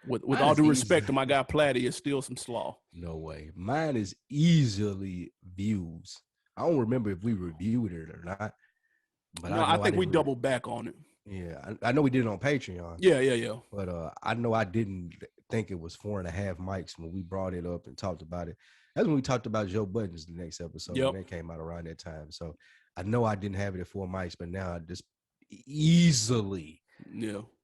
with all due respect to my guy Platty, it's still some slaw. No way. Mine is easily views. I don't remember if we reviewed it or not. But no, I think we doubled back on it. Yeah, I know we did it on Patreon. Yeah. But I know I didn't think it was 4.5 mics when we brought it up and talked about it. That's when we talked about Joe Budden's the next episode. Yep. And that came out around that time. So I know I didn't have it at 4 mics, but now I just easily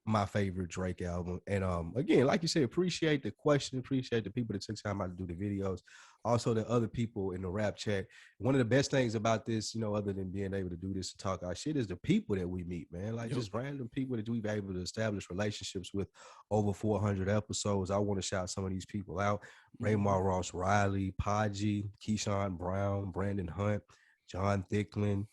my favorite Drake album. And again, like you said, appreciate the question, appreciate the people that took time out to do the videos. Also, the other people in the rap chat. One of the best things about this, you know, other than being able to do this and talk our shit, is the people that we meet, man. Like just random people that we've been able to establish relationships with over 400 episodes. I want to shout some of these people out. Raymar Ross Riley, Podgy, Keyshawn Brown, Brandon Hunt, John Thicklin,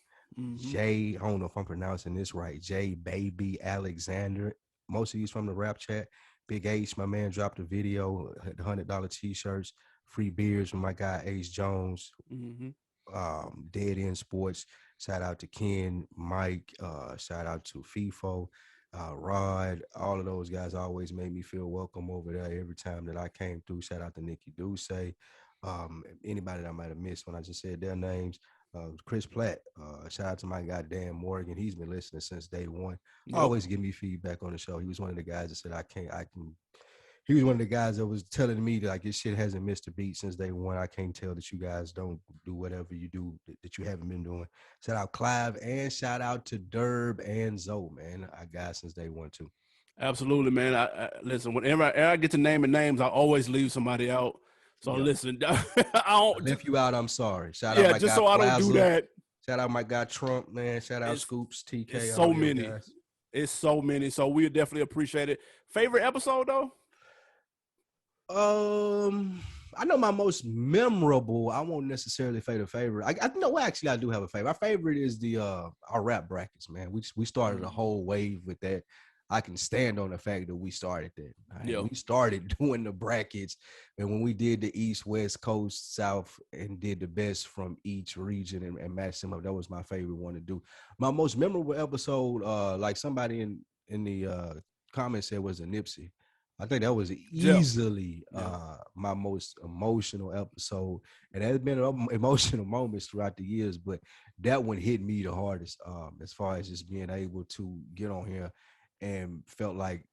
Jay, I don't know if I'm pronouncing this right, Jay Baby Alexander. Most of these from the rap chat. Big H, my man, dropped a video, $100 t-shirts, free beers from my guy Ace Jones. Dead End Sports. Shout out to Ken, Mike. Shout out to FIFO, Rod. All of those guys always made me feel welcome over there every time that I came through. Shout out to Nikki Duce. Anybody that I might have missed when I just said their names. Chris Platt, shout out to my guy Dan Morgan. He's been listening since day one. Always give me feedback on the show. He was one of the guys that said he was one of the guys that was telling me that like this shit hasn't missed a beat since day one. I can't tell that you guys don't do whatever you do that you haven't been doing. Shout out Clive and shout out to Derb and Zoe, man. I got since day one too. Absolutely, man. I listen, whenever I get to naming names, I always leave somebody out. So listen, I don't lift you out. I'm sorry. Shout out my just guy so I Plaza. don't do that. Shout out my guy Trump, man. Shout out Scoops, TK. It's so many. It's so many. So we definitely appreciate it. Favorite episode though? I know my most memorable. I won't necessarily say the favorite. I know actually I do have a favorite. Our favorite is the our rap brackets, man. We started a whole wave with that. I can stand on the fact that we started that. Right? We started doing the brackets, and when we did the East, West, Coast, South, and did the best from each region and matched them up, that was my favorite one to do. My most memorable episode, like somebody in the comments said, was a Nipsey. I think that was easily my most emotional episode, and there's been emotional moments throughout the years, but that one hit me the hardest as far as just being able to get on here and felt like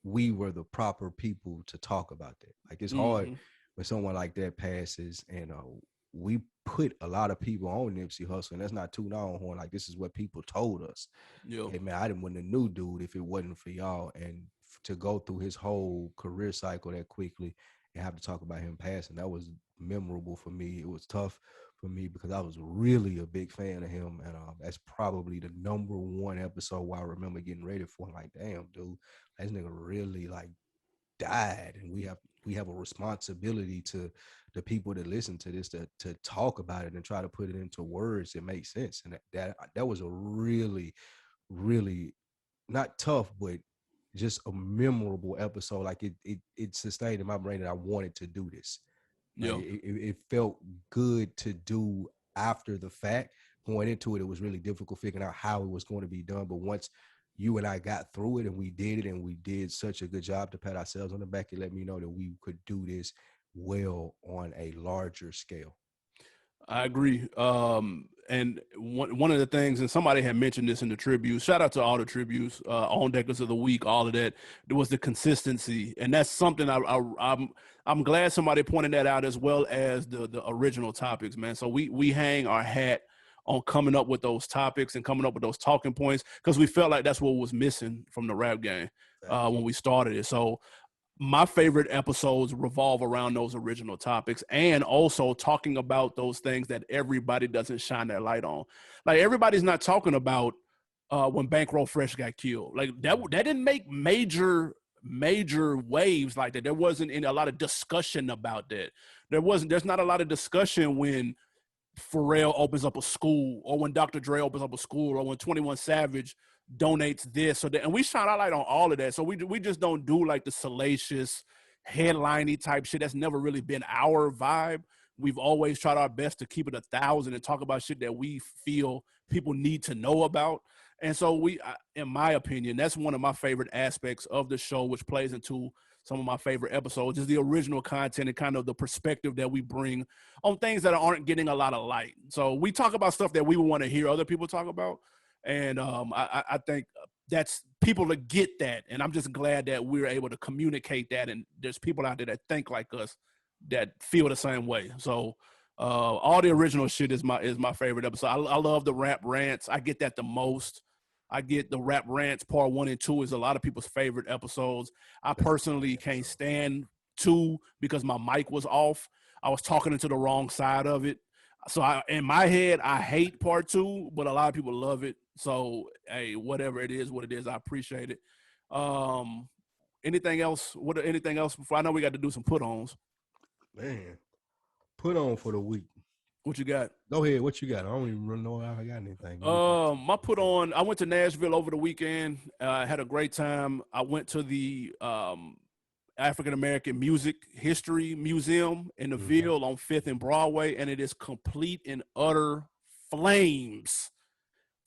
we were the proper people to talk about that. Like it's hard when someone like that passes and we put a lot of people on Nipsey Hussle, and that's not too long horn. Like, this is what people told us. Yeah. Hey man, I wouldn't have knew dude if it wasn't for y'all. And to go through his whole career cycle that quickly and have to talk about him passing, that was memorable for me. It was tough for me because I was really a big fan of him, and that's probably the number one episode where I remember getting ready for. I'm like, damn, dude, this nigga really like died, and we have a responsibility to the people that listen to this to talk about it and try to put it into words that make sense. And that was a really, really not tough, but just a memorable episode. Like it sustained in my brain that I wanted to do this. Like, it felt good to do after the fact. Going into it, it was really difficult figuring out how it was going to be done. But once you and I got through it and we did it, and we did such a good job to pat ourselves on the back, it let me know that we could do this well on a larger scale. I agree. And one of the things, and somebody had mentioned this in the tributes, shout out to all the tributes, on Deckers of the Week, all of that, there was the consistency. And that's something I'm glad somebody pointed that out, as well as the original topics, man. So we hang our hat on coming up with those topics and coming up with those talking points, because we felt like that's what was missing from the rap game when we started it. So my favorite episodes revolve around those original topics, and also talking about those things that everybody doesn't shine their light on. Like, everybody's not talking about when Bankroll Fresh got killed. Like, that didn't make major waves like that. There wasn't a lot of discussion about that. There's not a lot of discussion when Pharrell opens up a school, or when Dr. Dre opens up a school, or when 21 Savage donates this or that. And we shine our light on all of that. So we just don't do like the salacious, headliney type shit. That's never really been our vibe. We've always tried our best to keep it 1,000 and talk about shit that we feel people need to know about. And so in my opinion, that's one of my favorite aspects of the show, which plays into some of my favorite episodes, is the original content and kind of the perspective that we bring on things that aren't getting a lot of light. So we talk about stuff that we would want to hear other people talk about. And I think that's people to get that. And I'm just glad that we're able to communicate that. And there's people out there that think like us, that feel the same way. So all the original shit is my favorite episode. I love the rap rants. I get that the most. I get the rap rants part 1 and 2 is a lot of people's favorite episodes. I personally can't stand 2 because my mic was off. I was talking into the wrong side of it. So in my head, I hate part 2, but a lot of people love it. So, hey, whatever it is, what it is, I appreciate it. Anything else? Anything else before? I know we got to do some put-ons. Man, put on for the week. What you got? Go ahead. What you got? I don't even really know if I got anything. My put on, I went to Nashville over the weekend. I had a great time. I went to the African American Music History Museum in the Ville on 5th and Broadway, and it is complete and utter flames.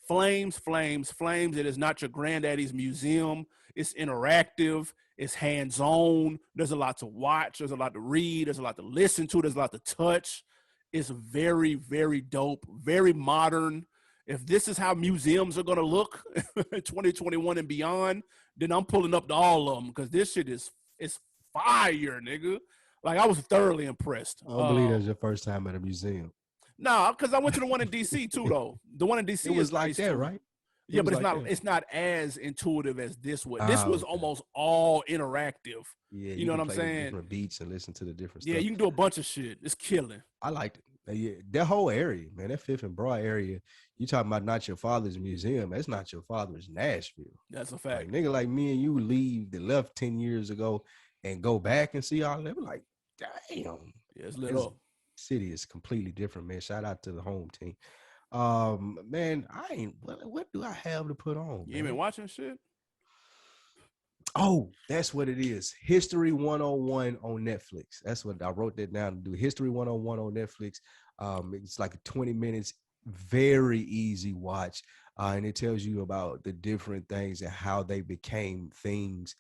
Flames. It is not your granddaddy's museum. It's interactive. It's hands-on. There's a lot to watch. There's a lot to read. There's a lot to listen to. There's a lot to touch. It's very, very dope, very modern. If this is how museums are going to look in 2021 and beyond, then I'm pulling up to all of them, because this shit is fire, nigga. Like, I was thoroughly impressed. I don't believe that's your first time at a museum. No, because I went to the one in D.C. too, though. The one in D.C. It was is like nice that, too. right? Yeah, but it's not as intuitive as this one. This was almost all interactive. Yeah, you know what I'm play saying? Different beats and listen to the different Yeah, stuff. you can do a bunch of shit. It's killing. I liked it. Yeah, that whole area, man, that 5th and Broad area. You talking about not your father's museum? That's not your father's Nashville. That's a fact. Like, nigga like me and you left 10 years ago and go back and see all that. We're like, damn. Yeah, it's lit up. City is completely different, man. Shout out to the home team. Man, what do I have to put on? You ain't been watching shit? Oh, that's what it is. History 101 on Netflix. That's what I wrote that down to do. History 101 on Netflix. It's like 20 minutes, very easy watch. And it tells you about the different things and how they became things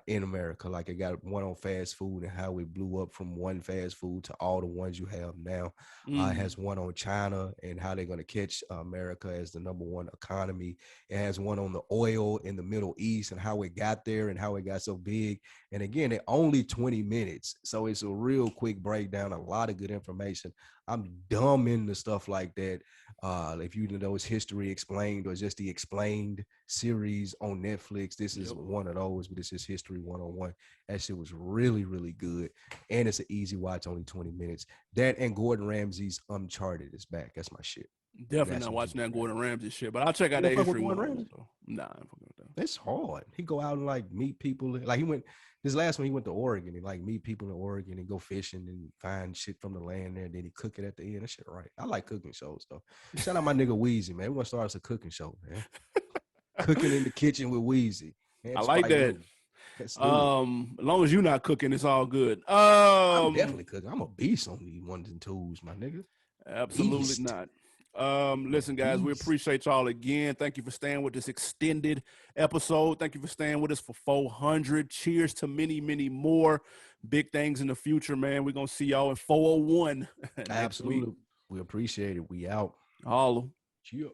in America. Like it got one on fast food and how it blew up from one fast food to all the ones you have now. It has one on China and how they're going to catch America as the #1 economy. It has one on the oil in the Middle East and how it got there and how it got so big. And again, it only 20 minutes. So it's a real quick breakdown, a lot of good information. I'm dumb into stuff like that. If you know it's History Explained or just the Explained series on Netflix, this is one of those, but this is History 101. That shit was really, really good. And it's an easy watch, only 20 minutes. That and Gordon Ramsay's Uncharted is back. That's my shit. Definitely not watching that Gordon Ramsay shit, but I'll check out that History 101. Nah, I'm fucking with that. It's hard. He go out and like meet people. Like he went this last one, he went to Oregon and like meet people in Oregon and go fishing and find shit from the land there. And then he cook it at the end. That shit right. I like cooking shows though. Shout out my nigga Weezy, man. We're gonna start us a cooking show, man. Cooking in the kitchen with Weezy. I like that. As long as you're not cooking, it's all good. I'm definitely cooking. I'm a beast on these ones and twos, my nigga. Absolutely beast. Not. Listen, guys, we appreciate y'all again. Thank you for staying with this extended episode. Thank you for staying with us for 400. Cheers to many, many more big things in the future, man. We're gonna see y'all in 401. Absolutely. We appreciate it. We out. Holla. Cheers.